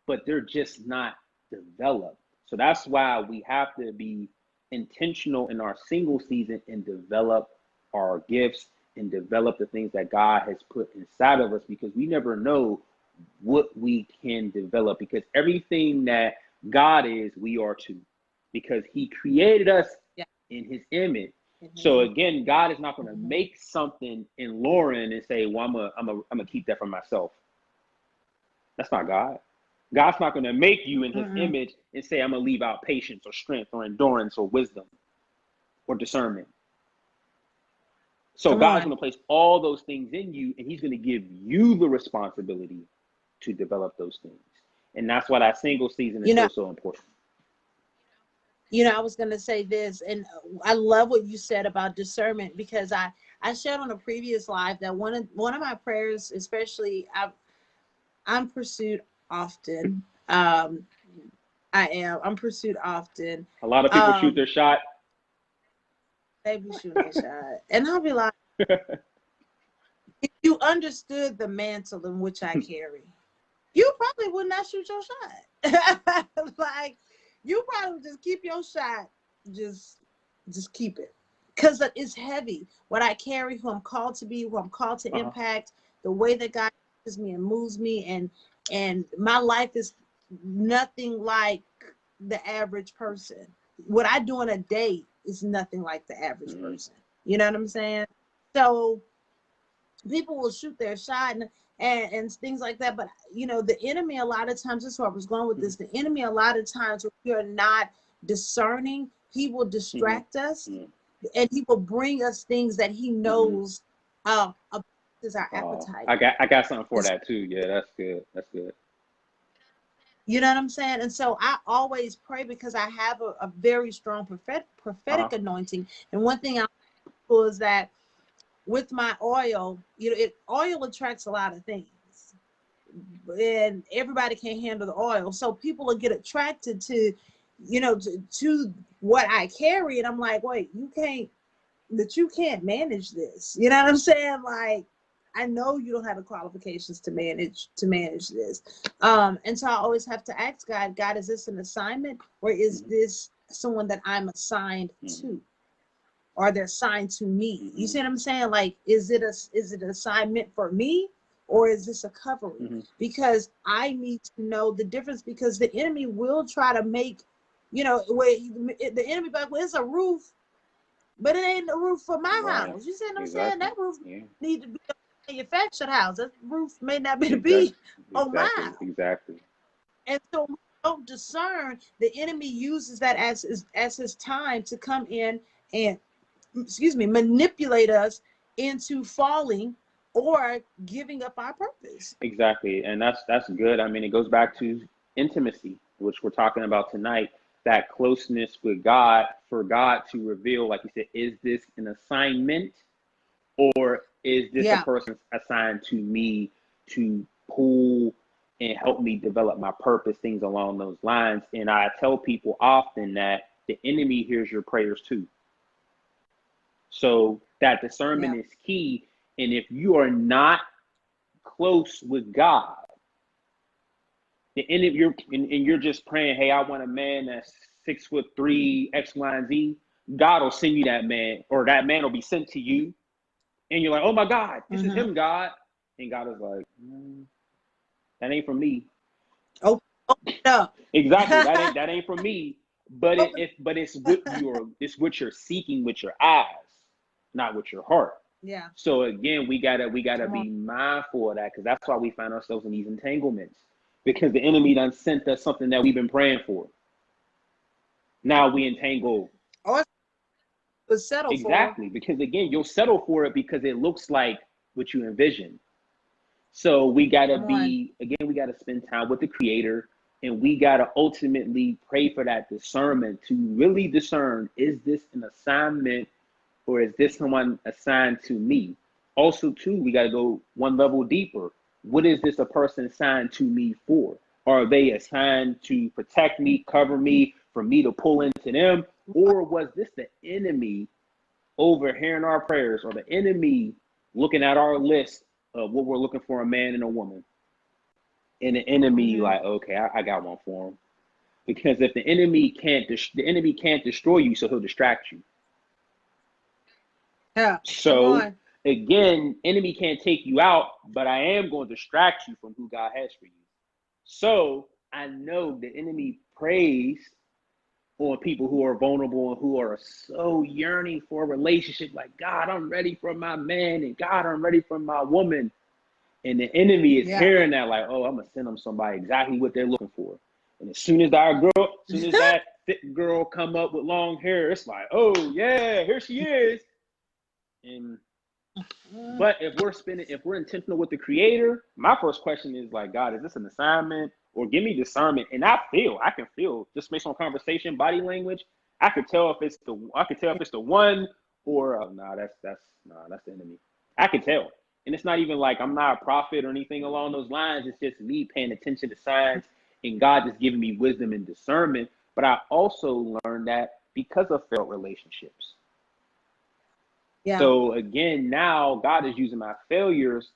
but they're just not developed. So that's why we have to be intentional in our single season and develop our gifts and develop the things that God has put inside of us, because we never know what we can develop, because everything that God is, we are too, because he created us in his image. So again, God is not going to make something in Lauren and say, well, I'm gonna keep that for myself. That's not God. God's not going to make you in his image and say, I'm going to leave out patience or strength or endurance or wisdom or discernment. So God's going to place all those things in you, and he's going to give you the responsibility to develop those things. And that's why that single season is so important. I was going to say this, and I love what you said about discernment, because I shared on a previous live that one of my prayers, especially I'm pursued often. I'm pursued often. A lot of people shoot their shot. They be shooting their shot. And I'll be like, if you understood the mantle in which I carry, you probably would not shoot your shot. Like, you probably just keep your shot, just keep it. Because it's heavy. What I carry, who I'm called to be, who I'm called to impact, the way that God uses me and moves me, and my life is nothing like the average person. What I do in a day is nothing like the average person. You know what I'm saying? So people will shoot their shot and things like that. But, the enemy, a lot of times, this is where I was going with this. The enemy, a lot of times, when you're not discerning, he will distract us, and he will bring us things that he knows is our appetite. I got something for that too. Yeah, that's good. That's good. You know what I'm saying? And so I always pray, because I have a very strong prophetic anointing. And one thing I know is that with my oil, oil attracts a lot of things, and everybody can't handle the oil. So people will get attracted to, to what I carry. And I'm like, wait, you can't manage this. You know what I'm saying? Like, I know you don't have the qualifications to manage this. And so I always have to ask God, is this an assignment, or is this someone that I'm assigned to? Or they're assigned to me? You see what I'm saying? Like, is it an assignment for me, or is this a covering? Because I need to know the difference, because the enemy will try to make, the enemy like, well, it's a roof, but it ain't a roof for my house. You see what I'm saying? That roof need to be a manufactured house. That roof may not be on my house. Exactly. And so don't discern, the enemy uses that as his time to come in and, excuse me, manipulate us into falling or giving up our purpose. Exactly, and that's good. I mean, it goes back to intimacy, which we're talking about tonight. That closeness with God, for God to reveal, like you said, is this an assignment, or is this a Yeah. person assigned to me to pull and help me develop my purpose, things along those lines. And I tell people often that the enemy hears your prayers too. So that discernment Yeah. is key. And if you are not close with God, the end of you're just praying, hey, I want a man that's 6'3", X, Y, and Z. God will send you that man, or that man will be sent to you, and you're like, oh my God, this is him, God. And God is like, that ain't from me. Open up. Exactly, that ain't from me. But it's what you're seeking with your eyes, not with your heart. Yeah. So again, we gotta be mindful of that, because that's why we find ourselves in these entanglements, because the enemy done sent us something that we've been praying for. Now we entangle. Or settle Exactly, because again, you'll settle for it because it looks like what you envision. So we gotta we gotta spend time with the Creator, and we gotta ultimately pray for that discernment to really discern, is this an assignment, or is this someone assigned to me? Also, too, we got to go one level deeper. What is this a person assigned to me for? Are they assigned to protect me, cover me, for me to pull into them? Or was this the enemy overhearing our prayers, or the enemy looking at our list of what we're looking for, a man and a woman? And the enemy like, okay, I got one for him. Because if the enemy can't destroy you, so he'll distract you. Yeah. So again, enemy can't take you out, but I am going to distract you from who God has for you. So I know the enemy preys on people who are vulnerable and who are so yearning for a relationship, like, God, I'm ready for my man, and God, I'm ready for my woman. And the enemy is hearing that, like, oh, I'm gonna send them somebody exactly what they're looking for. And as soon as that thick girl come up with long hair, it's like, oh yeah, here she is. And but if we're intentional with the Creator, my first question is like, God, is this an assignment? Or give me discernment. And I can feel just based on conversation, body language, I could tell if it's the one, or that's the enemy. I can tell. And it's not even like I'm not a prophet or anything along those lines. It's just me paying attention to signs and God just giving me wisdom and discernment. But I also learned that because of failed relationships. Yeah. So again, now God is using my failures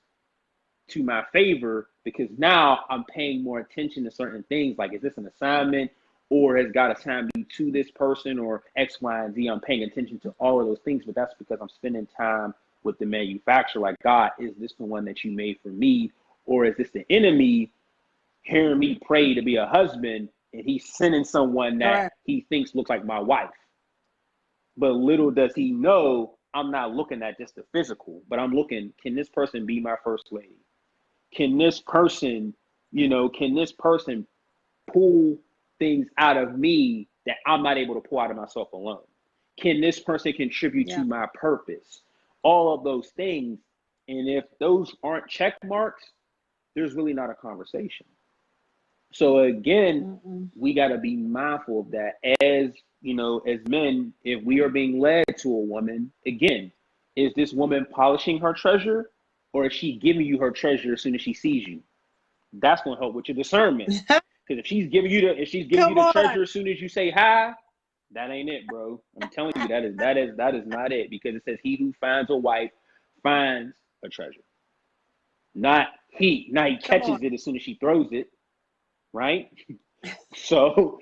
to my favor, because now I'm paying more attention to certain things. Like, is this an assignment, or has God assigned me to this person, or X, Y, and Z? I'm paying attention to all of those things, but that's because I'm spending time with the manufacturer. Like, God, is this the one that you made for me, or is this the enemy hearing me pray to be a husband, and he's sending someone that he thinks looks like my wife? But little does he know, I'm not looking at just the physical, but I'm looking, can this person be my first lady? Can this person pull things out of me that I'm not able to pull out of myself alone? Can this person contribute to my purpose? All of those things. And if those aren't check marks, there's really not a conversation. So again, we got to be mindful of that as men. If we are being led to a woman, again, is this woman polishing her treasure, or is she giving you her treasure as soon as she sees you? That's going to help with your discernment. Because if she's giving you the treasure as soon as you say hi, that ain't it, bro. I'm telling you, that is not it. Because it says, he who finds a wife finds a treasure. Not he catches it as soon as she throws it. Right? So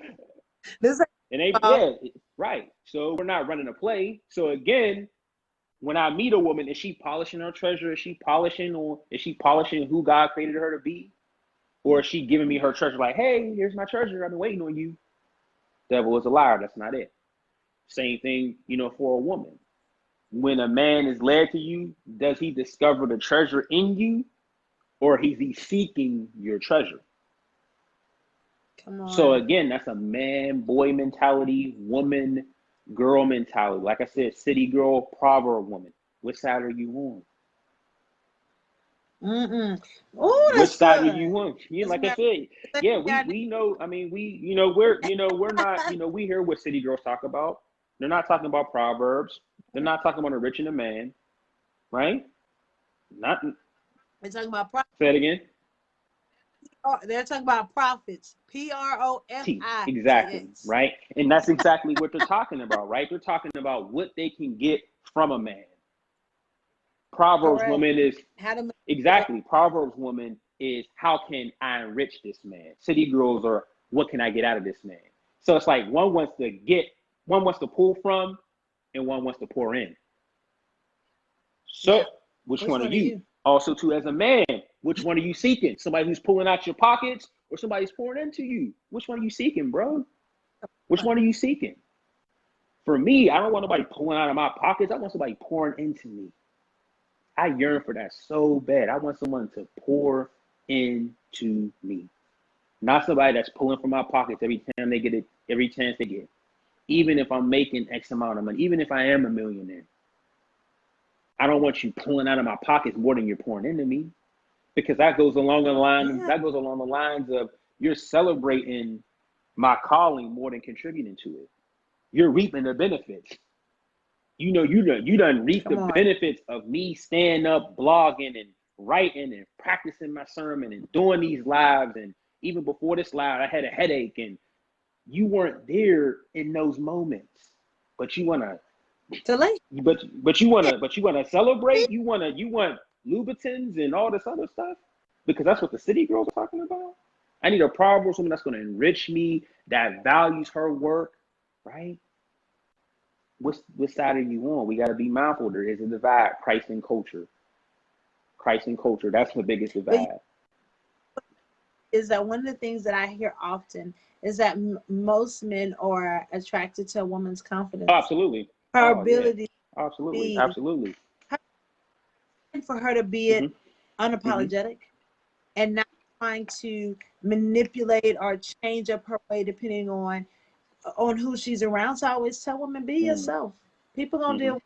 right. So we're not running a play. So again, when I meet a woman, is she polishing her treasure? Is she polishing who God created her to be? Or is she giving me her treasure like, hey, here's my treasure, I've been waiting on you? Devil is a liar. That's not it. Same thing, for a woman. When a man is led to you, does he discover the treasure in you, or is he seeking your treasure? Come So on. again, that's a man, boy mentality, woman, girl mentality. Like I said, city girl, proverb woman. What side are you on? Oh, Which that's side are you good. on? Yeah, That's like I my said, yeah, God. we know. I mean, we're not. We hear what city girls talk about. They're not talking about proverbs. They're not talking about enriching a man, right? Not We're talking about say it again. they're talking about prophets. T Profits. exactly, right? And that's exactly what they're talking about, right? They're talking about what they can get from a man. Proverbs Correct. woman is How to manipulate. exactly. Proverbs woman is how can I enrich this man? City girls are what can I get out of this man? So it's like one wants to get, one wants to pull from, and one wants to pour in. So Yeah. which Which one are one are you? you? Also, too, as a man, which one are you seeking? Somebody who's pulling out your pockets, or somebody's pouring into you? Which one are you seeking, bro? Which one are you seeking? For me, I don't want nobody pulling out of my pockets. I want somebody pouring into me. I yearn for that so bad. I want someone to pour into me, not somebody that's pulling from my pockets every time they get it, every chance they get. Even if I'm making X amount of money, even if I am a millionaire, I don't want you pulling out of my pockets more than you're pouring into me, because that goes along the line. Yeah. That goes along the lines of you're celebrating my calling more than contributing to it. You're reaping the benefits. You done reap the Come on. benefits of me standing up, blogging and writing and practicing my sermon and doing these lives. And even before this live, I had a headache, and you weren't there in those moments. But you wanna, To late. but you wanna celebrate. You want Louboutins and all this other stuff, because that's what the city girls are talking about. I need a Proverbs woman that's gonna enrich me, that values her work, right? What side are you on? We got to be mindful. There is a divide. Christ and culture. Christ and culture. That's the biggest But divide. is that one of the things that I hear often is that most men are attracted to a woman's Oh, confidence, absolutely. her Oh yeah. ability to Absolutely. be, Absolutely. for her to be it Mm-hmm. Mm-hmm. unapologetic and not trying to manipulate or change up her way depending on who she's around. So I always tell women, be yourself. People gonna Mm-hmm. deal.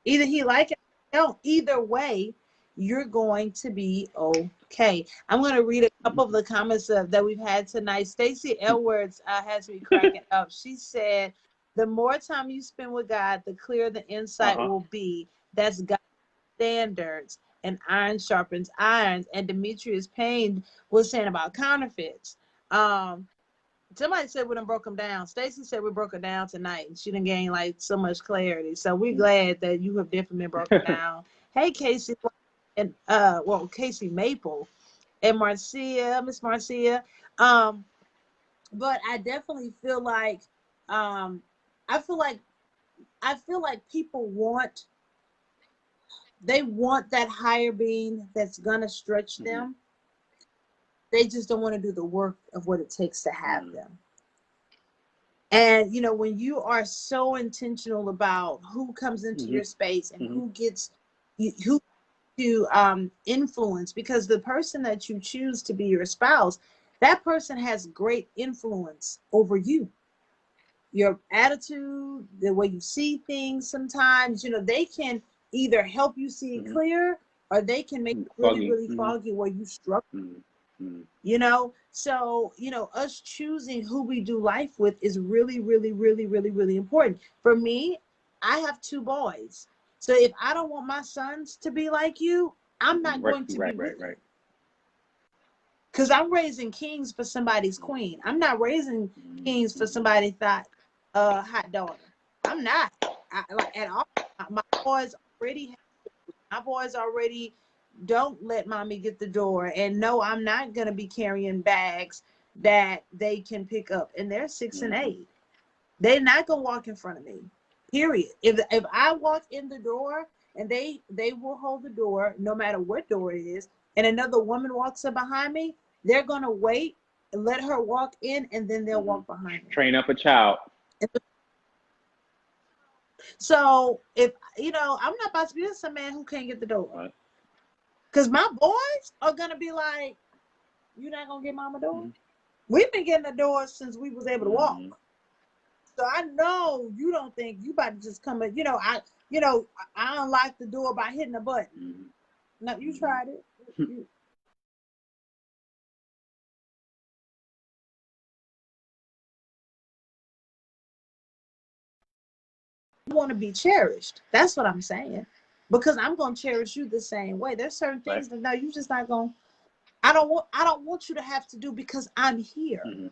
Either he like it or don't. Either way, you're going to be okay. I'm going to read a couple of the comments that we've had tonight. Stacey Edwards has me cracking up. She said, the more time you spend with God, the clearer the insight Uh-huh. will be. That's God's standards, and iron sharpens irons. And Demetrius Payne was saying about counterfeits. Somebody said we done broke them down. Stacey said we broke her down tonight, and she done gained like so much clarity. So we're glad that you have definitely been broken down. Hey, Casey, and Casey Maple and Marcia, Miss Marcia. But I definitely feel like, I feel like people want that higher being that's gonna stretch Mm-hmm. them. They just don't want to do the work of what it takes to have Mm-hmm. them. And when you are so intentional about who comes into your space and Mm-hmm. who gets who to influence, because the person that you choose to be your spouse, that person has great influence over you. Your attitude, the way you see things, sometimes they can either help you see it Mm-hmm. clear, or they can make it really, Foggy. really foggy where you struggle. Mm-hmm. So us choosing who we do life with is really, really, really, really, really important. For me, I have 2 boys, so if I don't want my sons to be like you, I'm not Right. going to be Right. with Right. you, Right. because I'm raising kings for somebody's queen. I'm not raising kings for somebody's hot daughter. I'm not. Like at all. My boys already don't let mommy get the door, and no, I'm not gonna be carrying bags that they can pick up, and they're 6 and 8. They're not gonna walk in front of me, period. If I walk in the door, and they will hold the door no matter what door it is, and another woman walks up behind me, they're gonna wait and let her walk in, and then they'll walk behind me. Train up a child. So if I'm not about to be with some man who can't get the door. Right. Because my boys are gonna be like, you're not gonna get mama door? We've been getting the doors since we was able to walk. Mm-hmm. So I know you don't think you about to just come in. I unlocked the door by hitting a button. Mm-hmm. No, you tried it. You want to be cherished. That's what I'm saying. Because I'm gonna cherish you the same way. There's certain things that no, you just not gonna. I don't want you to have to do because I'm here. Mm-hmm.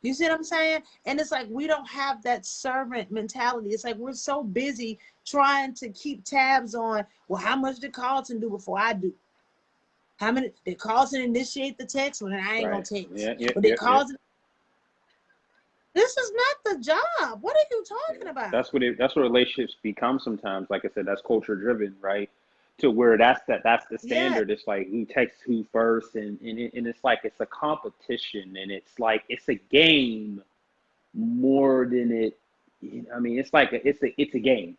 You see what I'm saying? And it's like we don't have that servant mentality. It's like we're so busy trying to keep tabs on, well, how much did Carlton do before I do? How many did Carlton initiate the text when I ain't gonna text? Yeah. But did Carlton? This is not the job. What are you talking about? That's what relationships become sometimes. Like I said, that's culture driven, right? To where that's the standard. Yeah. It's like who texts who first, and it's like it's a competition, and it's like it's a game more than it. I mean, it's like it's a game.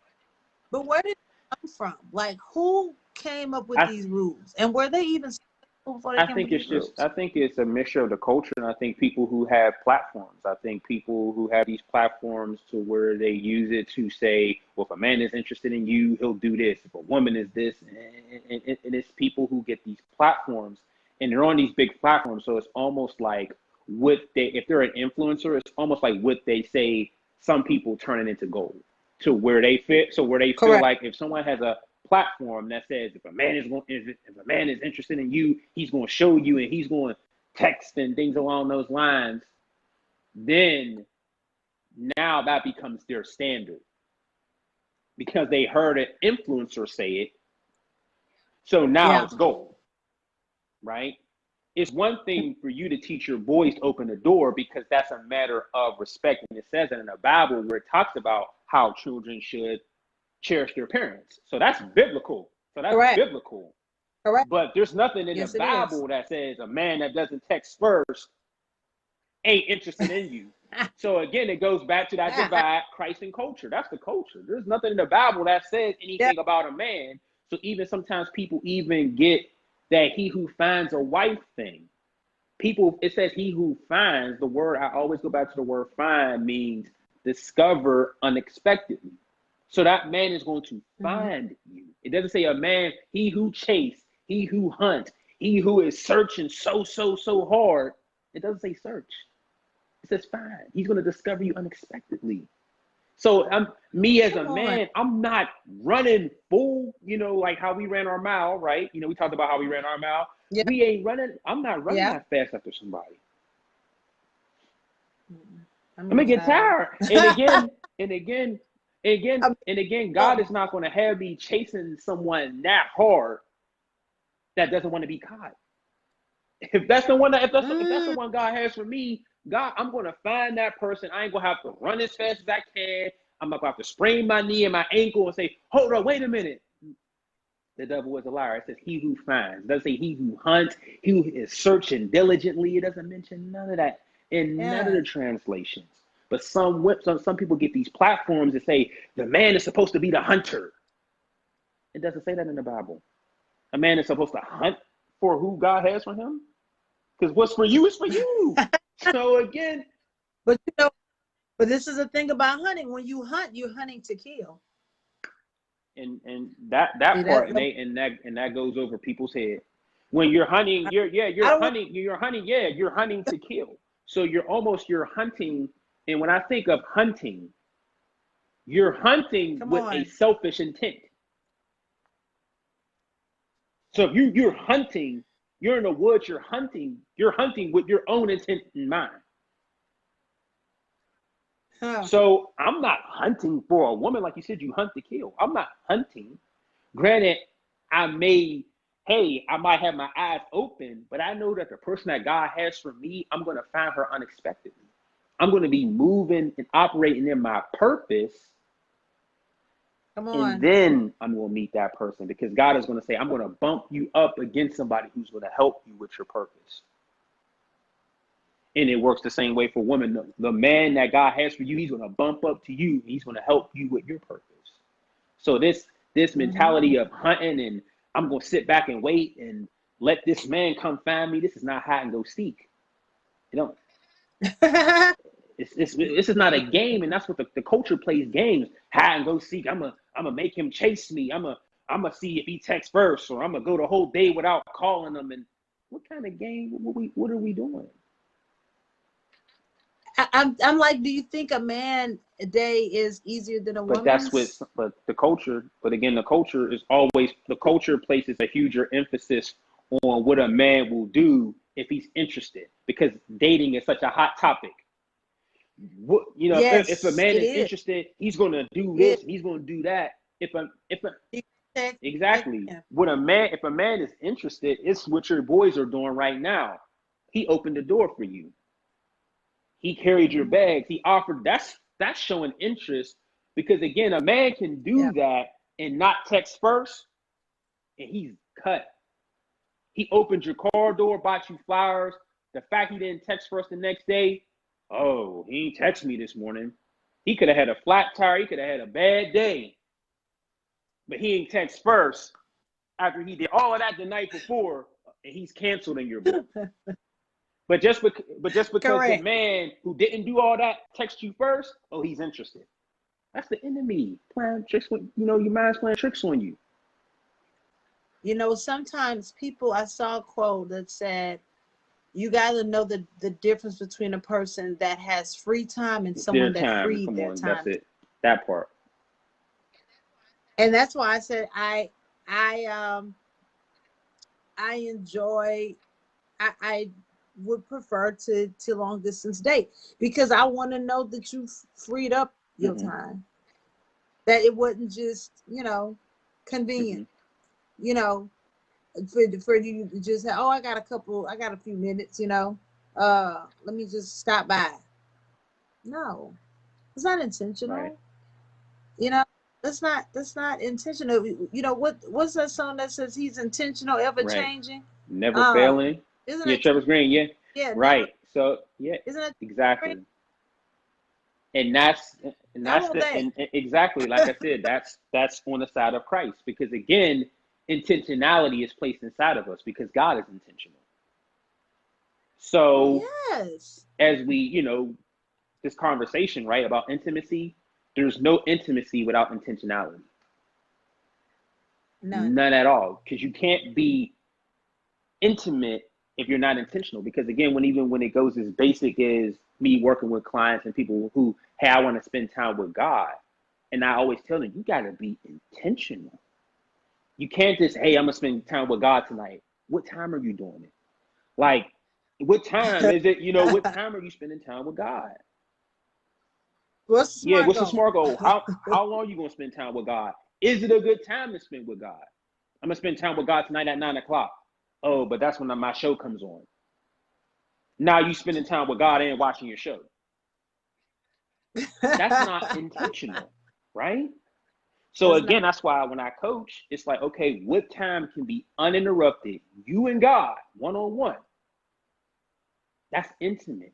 But where did it come from? Like, who came up with these rules, and were they even before they came up with these rules? I think it's a mixture of the culture, and I think people who have platforms. I think people who have these platforms to where they use it to say, well, if a man is interested in you, he'll do this. If a woman is this, and it's people who get these platforms, and they're on these big platforms. So it's almost like if they're an influencer, it's almost like what they say. Some people turn it into gold to where they fit. So where they feel like if someone has a platform that says if a man is interested in you, he's going to show you and he's going to text and things along those lines, then now that becomes their standard because they heard an influencer say it. So now it's gold, right? It's one thing for you to teach your boys to open the door because that's a matter of respect. And it says it in the Bible where it talks about how children should cherish their parents. So that's biblical. Biblical. Correct. But there's nothing in the Bible that says a man that doesn't text first ain't interested in you. So again, it goes back to that divide, Christ and culture. That's the culture. There's nothing in the Bible that says anything about a man. So even sometimes people even get that he who finds a wife thing. It says he who finds, the word, I always go back to the word find, means discover unexpectedly. So that man is going to find you. It doesn't say a man, he who chase, he who hunt, he who is searching so hard. It doesn't say search. It says find. He's going to discover you unexpectedly. So me as a man, I'm not running full, like how we ran our mile, right? We talked about how we ran our mile. Yeah. We ain't running. I'm not running that fast after somebody. I'm going to get tired. And again, God is not going to have me chasing someone that hard that doesn't want to be caught. If that's the one if that's the one God has for me, God, I'm going to find that person. I ain't going to have to run as fast as I can. I'm not going to have to sprain my knee and my ankle and say, hold on, wait a minute. The devil is a liar. It says he who finds. It doesn't say he who hunts, he who is searching diligently. It doesn't mention none of that in none of the translations. But some people get these platforms that say the man is supposed to be the hunter. It doesn't say that in the Bible. A man is supposed to hunt for who God has for him. Because what's for you is for you. So again, but this is the thing about hunting. When you hunt, you're hunting to kill. And that part and that goes over people's head. When you're hunting, you're hunting to kill. So you're hunting. And when I think of hunting, you're hunting with a selfish intent. So if you're hunting, you're in the woods, you're hunting with your own intent in mind. So I'm not hunting for a woman. Like you said, you hunt to kill. I'm not hunting. Granted, I might have my eyes open, but I know that the person that God has for me, I'm going to find her unexpectedly. I'm going to be moving and operating in my purpose. And then I'm going to meet that person because God is going to say, I'm going to bump you up against somebody who's going to help you with your purpose. And it works the same way for women. The man that God has for you, he's going to bump up to you. He's going to help you with your purpose. So this mentality of hunting and I'm going to sit back and wait and let this man come find me. This is not hide and go seek. You know, this is not a game, and that's what the culture plays games. Hide and go seek. I'm gonna make him chase me. I'm gonna see if he texts first, or I'm gonna go the whole day without calling him. And what kind of game? What are we doing? I'm like, do you think a man a day is easier than a But woman's? that's what. But the culture. But again, the culture is always the culture places a huger emphasis on what a man will do if he's interested, because dating is such a hot topic. What, you know, if a Yes, man it is is. interested, he's gonna do It this, he's gonna do that. If a is. exactly Yeah. if a man is interested, it's what your boys are doing right now. He opened the door for you. He carried your bags. He offered. That's showing interest, because again, a man can do Yeah. that and not text first, and he's cut. He opened your car door, bought you flowers. The fact he didn't text first the next day, oh, he ain't text me this morning. He could have had a flat tire. He could have had a bad day. But he ain't text first after he did all of that the night before, and he's canceled in your book. But just because the Correct. man who didn't do all that text you first, oh, he's interested. That's the enemy playing tricks. Your mind's playing tricks on you. You know, sometimes I saw a quote that said, you got to know the difference between a person that has free time and someone Their that time. freed Come their on, time. that's it. That part. And that's why I said I enjoy, I would prefer to long distance date, because I want to know that you freed up your time, that it wasn't just, convenient, for you to just say, oh, I got a few minutes, let me just stop by. No, it's not intentional. Right. That's not intentional. What's that song that says he's intentional, ever changing? Never failing. Isn't Yeah, it? Trevor's Green, yeah. Yeah, Right. So yeah. Isn't it Exactly. And that's exactly, like I said, that's on the side of Christ, because again, intentionality is placed inside of us because God is intentional. So yes, as we, this conversation, right, about intimacy, there's no intimacy without intentionality. None at all. Because you can't be intimate if you're not intentional. Because again, even when it goes as basic as me working with clients and people who, hey, I want to spend time with God. And I always tell them, you got to be intentional. You can't just, hey, I'm going to spend time with God tonight. What time are you doing it? Like, what time is it? What time are you spending time with God? What's the smart goal? How long are you going to spend time with God? Is it a good time to spend with God? I'm going to spend time with God tonight at 9:00. Oh, but that's when my show comes on. Now you spending time with God and watching your show. That's not intentional, right? So again, that's why when I coach, it's like, okay, what time can be uninterrupted? You and God, one-on-one. That's intimate.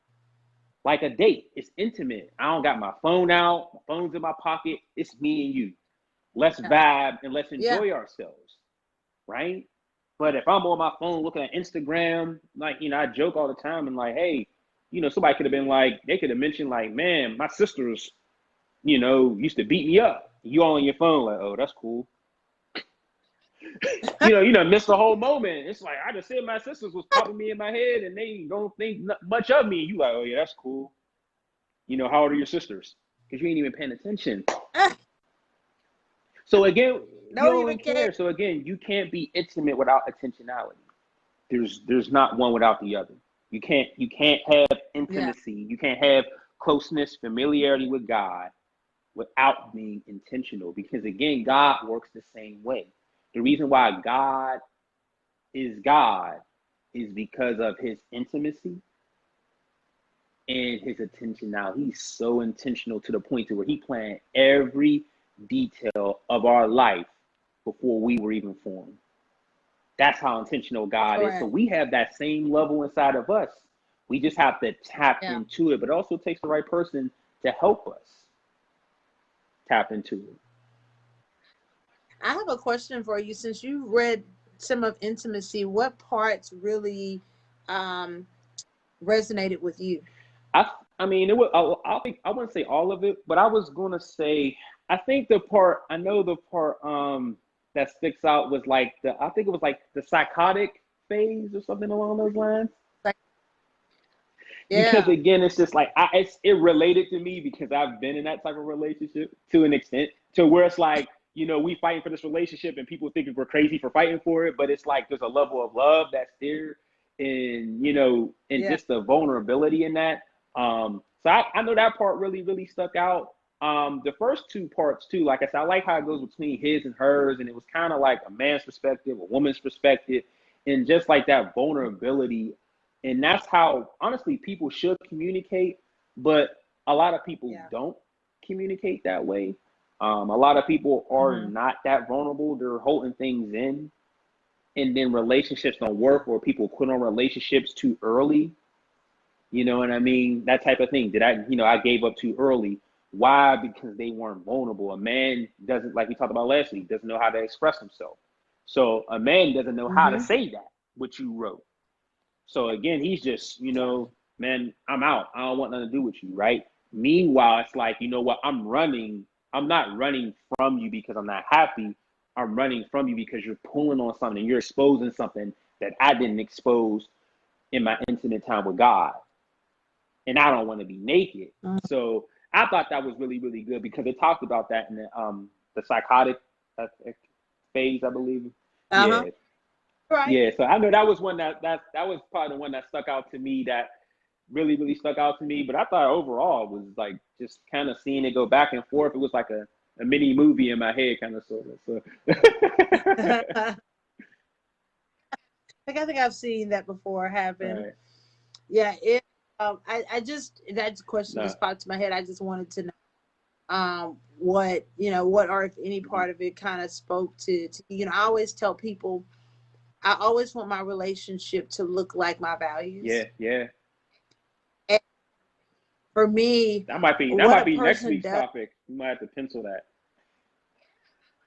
Like a date, it's intimate. I don't got my phone out, my phone's in my pocket. It's me and you. Let's vibe and let's enjoy ourselves, right? But if I'm on my phone looking at Instagram, like, I joke all the time and like, hey, somebody could have been like, they could have mentioned like, man, my sisters, used to beat me up. You all on your phone, like, oh, that's cool. Missed the whole moment. It's like, I just said my sisters was popping me in my head and they don't think much of me. You like, oh yeah, that's cool. How old are your sisters? Because you ain't even paying attention. So again, you don't even care. So again, you can't be intimate without intentionality. There's not one without the other. You can't have intimacy. You can't have closeness, familiarity with God without being intentional. Because again, God works the same way. The reason why God is because of his intimacy and his intentionality. He's so intentional to the point to where he planned every detail of our life before we were even formed. That's how intentional God is. So we have that same level inside of us. We just have to tap into it, but it also takes the right person to help us tap into it. I have a question for you. Since you read some of intimacy, what parts really resonated with you? I mean, it was. I think I wouldn't say all of it, but I was gonna say. I think the part. I know the part that sticks out was like the. I think it was like the psychotic phase or something along those lines. Like, Because yeah. again, it's just like it related to me because I've been in that type of relationship to an extent, to where it's like, we fighting for this relationship and people think we're crazy for fighting for it, but it's like there's a level of love that's there, and and Yeah. just the vulnerability in that. So I know that part really really stuck out. The first two parts too, like I said, I like how it goes between his and hers, and it was kind of like a man's perspective, a woman's perspective, and just like that vulnerability. And that's how, honestly, people should communicate, but a lot of people Yeah. don't communicate that way. A lot of people are Mhm. not that vulnerable. They're holding things in, and then relationships don't work, or people quit on relationships too early. You know what I mean? That type of thing. I gave up too early. Why? Because they weren't vulnerable. A man doesn't, like we talked about last week, doesn't know how to express himself. So a man doesn't know how to Mhm. say that, what you wrote. So again, he's just, man, I'm out. I don't want nothing to do with you, right? Meanwhile, it's like, you know what? I'm running. I'm not running from you because I'm not happy. I'm running from you because you're pulling on something. You're exposing something that I didn't expose in my intimate time with God. And I don't want to be naked. Mhm. So I thought that was really, really good because it talked about that in the psychotic phase, I believe. Uh-huh. Yeah, Right. yeah, so I know that was one that was probably the one that stuck out to me, that really really stuck out to me. But I thought overall was like just kind of seeing it go back and forth. It was like a mini movie in my head, kind of sort of. So I think I've seen that before happen. right, Yeah, I just, that question no, just popped to my head. I just wanted to know what, or if any mhm. part of it kind of spoke to I always tell people I always want my relationship to look like my values. Yeah, yeah. And for me, That what might a be next person week's does. topic. You might have to pencil that.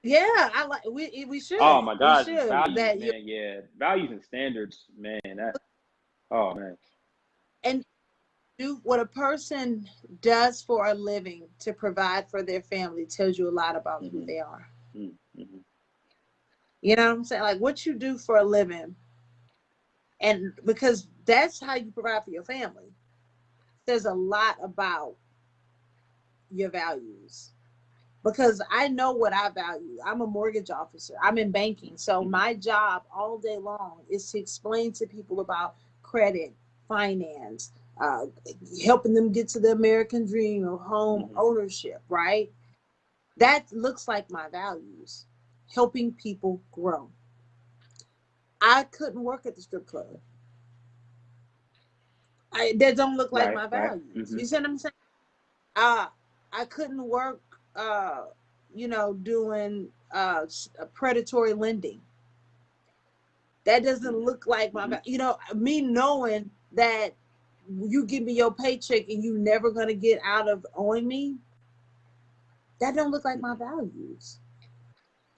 Yeah, I like we Oh should. my We God, should. values, That you man. Yeah, values and standards, man. Oh man. and do what a person does for a living to provide for their family tells you a lot about who Mm-hmm, they are. mm-hmm, You know what I'm saying? Like what you do for a living, and because that's how you provide for your family, says a lot about your values. Because I know what I value. I'm a mortgage officer. I'm in banking. So mm-hmm, my job all day long is to explain to people about credit, finance, uh, helping them get to the American dream of home mm-hmm. ownership, right? That looks like my values, helping people grow. I couldn't work at the strip club. That don't look like Right, my right. values. Mm-hmm, You see what I'm saying? Uh, I couldn't work, doing predatory lending. That doesn't look like mm-hmm, me knowing that you give me your paycheck and you never gonna get out of owing me. That don't look like my mm-hmm. values.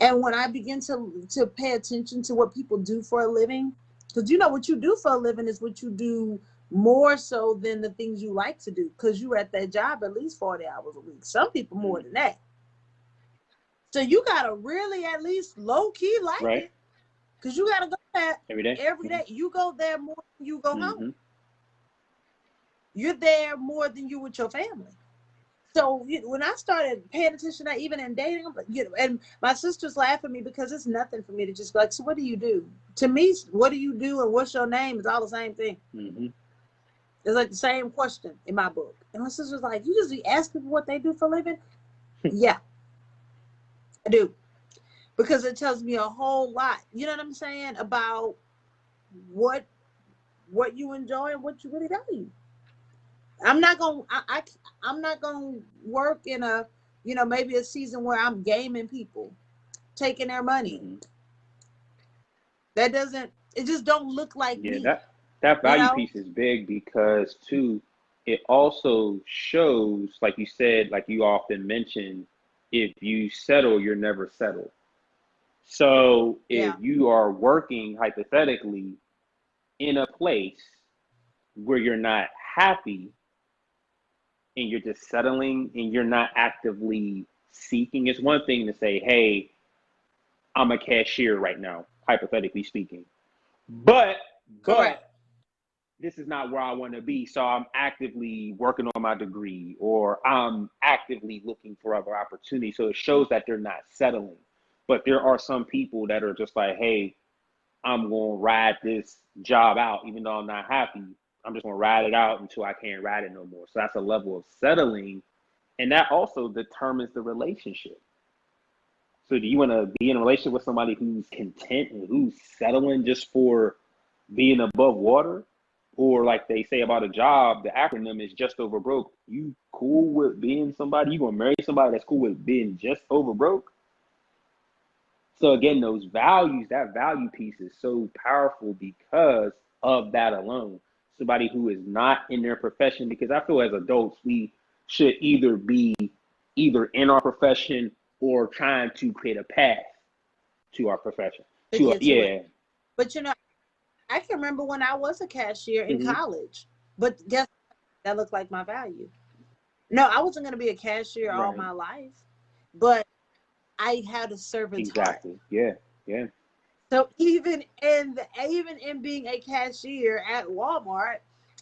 And when I begin to pay attention to what people do for a living, because what you do for a living is what you do more so than the things you like to do, because you're at that job at least 40 hours a week. Some people more Mm-hmm. than that. So you gotta really at least low key like Right. it, because you gotta go there Every day. every Mm-hmm, day. You go there more than you go home. mm-hmm. You're there more than you with your family. So when I started paying attention to that, even in dating, I'm like, and my sisters laugh at me because it's nothing for me to just be like, so what do you do? To me, what do you do and what's your name is all the same thing. Mm-hmm. It's like the same question in my book. And my sister's like, you just be asking people what they do for a living? Yeah, I do. Because it tells me a whole lot, you know what I'm saying, about what you enjoy and what you really value. I'm not gonna I'm not gonna work in a maybe a season where I'm gaming people, taking their money. Mm-hmm. That doesn't, it just don't look like Yeah, me, that you value know? piece is big because too, it also shows, like you said, like you often mention, if you settle, you're never settled. So if Yeah. you are working hypothetically in a place where you're not happy and you're just settling and you're not actively seeking. It's one thing to say, hey, I'm a cashier right now, hypothetically speaking. But Correct. this is not where I want to be. So I'm actively working on my degree, or I'm actively looking for other opportunities. So it shows that they're not settling. But there are some people that are just like, hey, I'm going to ride this job out, even though I'm not happy. I'm just going to ride it out until I can't ride it no more. So that's a level of settling. And that also determines the relationship. So do you want to be in a relationship with somebody who's content and who's settling just for being above water? Or like they say about a job, the acronym is just over broke. You cool with being somebody, you gonna marry somebody that's cool with being just over broke? So again, those values, that value piece is so powerful because of that alone. Somebody who is not in their profession, because I feel as adults, we should either be either in our profession or trying to create a path to our profession. It. But I can remember when I was a cashier in college, but guess that looked like my value. No, I wasn't going to be a cashier all my life, but I had a servant's heart. Yeah. So even in being a cashier at Walmart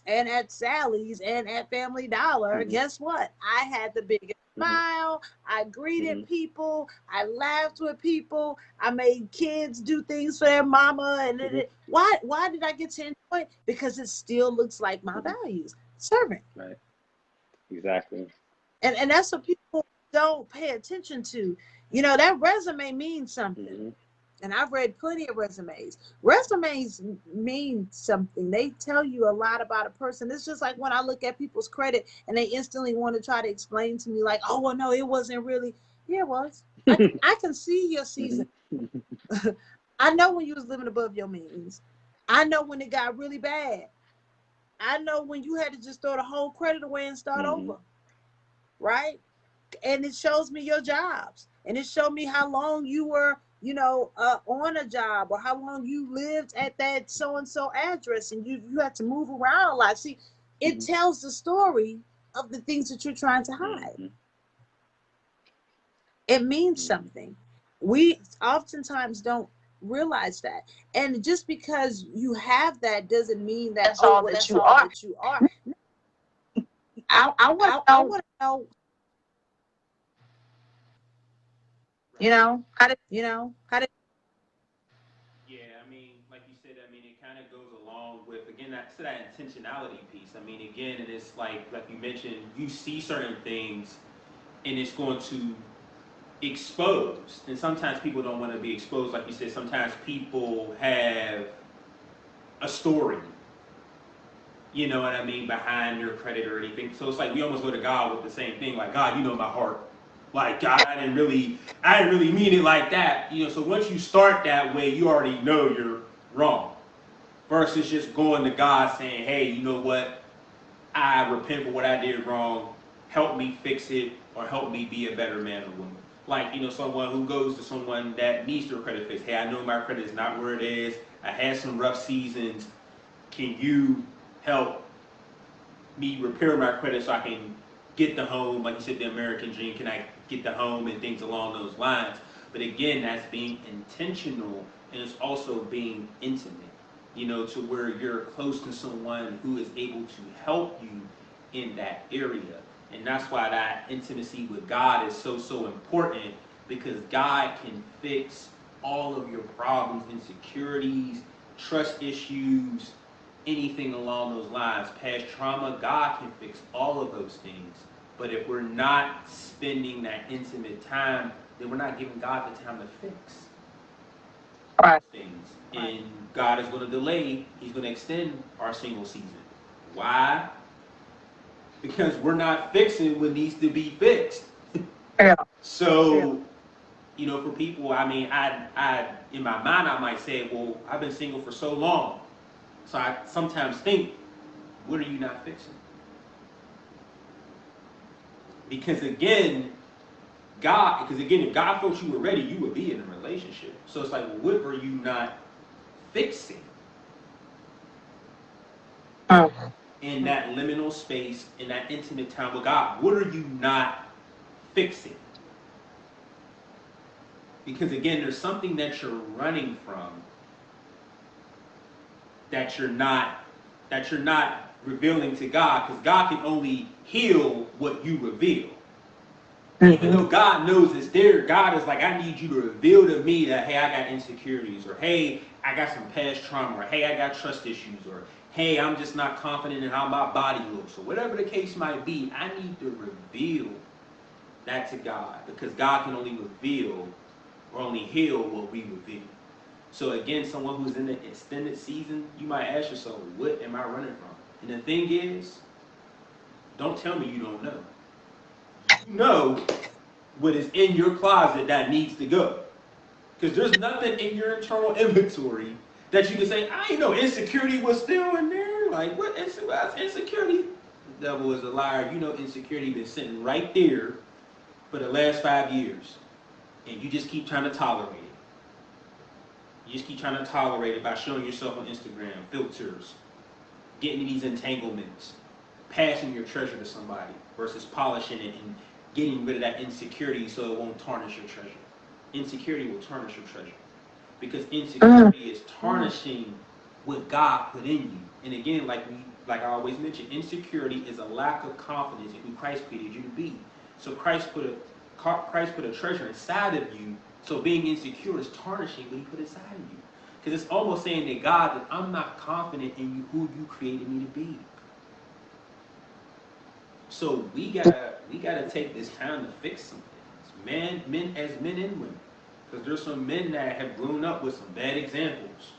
and at Sally's and at Family Dollar, guess what? I had the biggest smile. I greeted people. I laughed with people. I made kids do things for their mama. And why did I get to enjoy it? Because it still looks like my values. Servant. Right. Exactly. And that's what people don't pay attention to. That resume means something. And I've read plenty of resumes. Resumes mean something. They tell you a lot about a person. It's just like when I look at people's credit and they instantly want to try to explain to me like, oh, well, no, it wasn't really. Yeah, it was. I can see your season. I know when you was living above your means. I know when it got really bad. I know when you had to just throw the whole credit away and start over. Right? And it shows me your jobs. And it showed me how long you were on a job, or how long you lived at that so-and-so address, and you had to move around a lot. See, it tells the story of the things that you're trying to hide. It means something. We oftentimes don't realize that. And just because you have that doesn't mean that that's all that you are. I want to know, how did Yeah, I mean, like you said, I mean, it kind of goes along with, again, that intentionality piece. I mean, again, and it's like you mentioned, you see certain things and it's going to expose. And sometimes people don't want to be exposed. Like you said, sometimes people have a story, you know what I mean, behind your credit or anything. So it's like we almost go to God with the same thing, like, God, you know my heart. Like, God, I didn't really mean it like that. So once you start that way, you already know you're wrong. Versus just going to God saying, hey, you know what? I repent for what I did wrong. Help me fix it, or help me be a better man or woman. Like, someone who goes to someone that needs their credit fixed. Hey, I know my credit is not where it is. I had some rough seasons. Can you help me repair my credit so I can get the home, like you said, the American dream? Can I get the home and things along those lines? But again, that's being intentional, and it's also being intimate, to where you're close to someone who is able to help you in that area. And that's why that intimacy with God is so important, because God can fix all of your problems, insecurities, trust issues, anything along those lines, past trauma. God can fix all of those things. But if we're not spending that intimate time, then we're not giving God the time to fix things. And God is going to delay. He's going to extend our single season. Why? Because we're not fixing what needs to be fixed. So, for people, I mean, I in my mind, I might say, well, I've been single for so long. So I sometimes think, what are you not fixing? Because again, if God felt you were ready, you would be in a relationship. So it's like, well, what are you not fixing? in that liminal space, in that intimate time with God? What are you not fixing? Because again, there's something that you're running from that you're not revealing to God, because God can only heal what you reveal. Even though God knows it's there, God is like, I need you to reveal to me that, hey, I got insecurities, or hey, I got some past trauma, or hey, I got trust issues, or hey, I'm just not confident in how my body looks, or whatever the case might be. I need to reveal that to God, because God can only reveal or only heal what we reveal. So again, someone who's in the extended season, you might ask yourself, what am I running from? And the thing is, don't tell me you don't know. You know what is in your closet that needs to go. Because there's nothing in your internal inventory that you can say, I didn't know insecurity was still in there. Like, what insecurity? The devil is a liar. You know insecurity been sitting right there for the last 5 years. And you just keep trying to tolerate it. You just keep trying to tolerate it by showing yourself on Instagram, filters, getting in these entanglements, passing your treasure to somebody versus polishing it and getting rid of that insecurity so it won't tarnish your treasure. Insecurity will tarnish your treasure. Because insecurity is tarnishing what God put in you. And again, like I always mention, insecurity is a lack of confidence in who Christ created you to be. So Christ put a treasure inside of you. So being insecure is tarnishing what he put inside of you. Because it's almost saying to God that I'm not confident in you, who you created me to be. So we gotta take this time to fix some things. Men and women. Because there's some men that have grown up with some bad examples.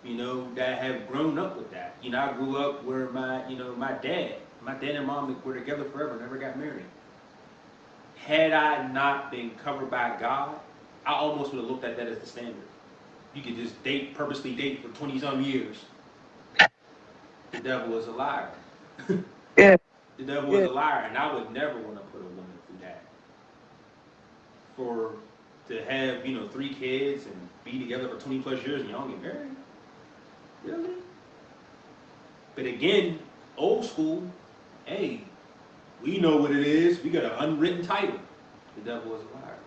You know, that have grown up with that. You know, I grew up where my dad and mom were together forever, never got married. Had I not been covered by God, I almost would have looked at that as the standard. You could just purposely date for 20-some years. The devil is a liar. Yeah. The devil is a liar, and I would never want to put a woman through that. To have 3 kids and be together for 20+ years and y'all get married, really? But again, old school. Hey, we know what it is. We got an unwritten title. The devil is a liar.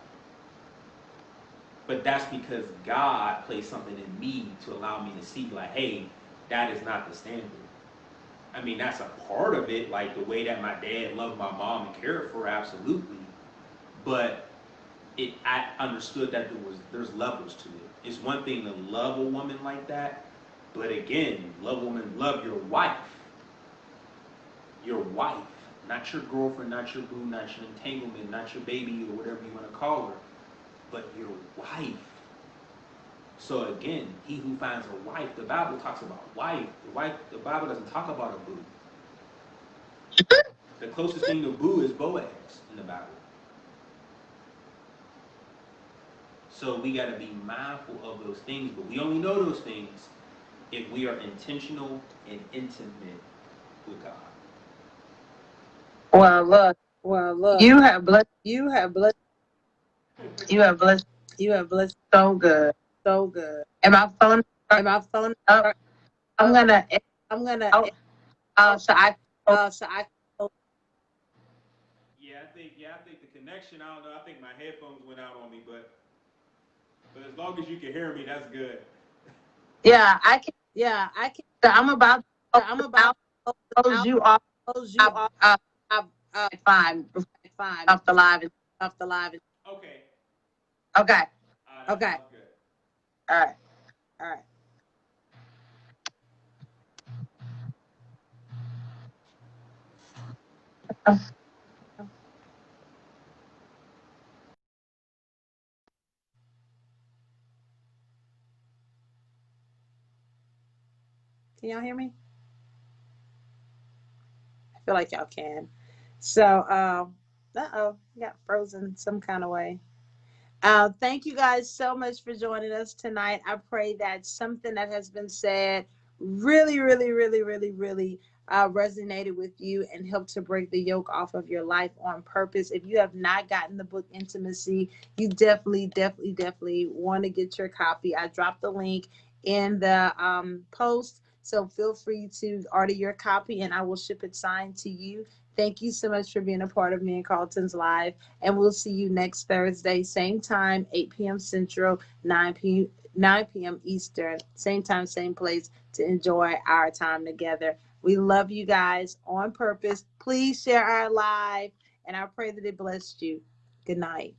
But that's because God placed something in me to allow me to see, like, hey, that is not the standard. I mean, that's a part of it, like the way that my dad loved my mom and cared for her, absolutely. But I understood that there's levels to it. It's one thing to love a woman like that, but again, love your wife. Your wife, not your girlfriend, not your boo, not your entanglement, not your baby, or whatever you want to call her, but your wife. So again, he who finds a wife, the Bible talks about wife. The Bible doesn't talk about a boo. The closest thing to boo is Boaz in the Bible. So we got to be mindful of those things, but we only know those things if we are intentional and intimate with God. Well, look. You have blessed. You have blessed. So good. And my phone. Up. I'm gonna. Oh, so I. Yeah, I think the connection. I don't know. I think my headphones went out on me, but as long as you can hear me, that's good. Yeah, I can. So I'm about. To close you off. Fine. Off the live. Okay. Okay. Sounds good. All right. Can y'all hear me? I feel like y'all can. So, got frozen some kind of way. Thank you guys so much for joining us tonight. I pray that something that has been said really, really, really, really, really resonated with you and helped to break the yoke off of your life on purpose. If you have not gotten the book Intimacy, you definitely want to get your copy. I dropped the link in the post. So feel free to order your copy and I will ship it signed to you. Thank you so much for being a part of me and Carlton's Live. And we'll see you next Thursday, same time, 8 p.m. Central, 9 p.m. Eastern, same time, same place to enjoy our time together. We love you guys on purpose. Please share our live, and I pray that it blessed you. Good night.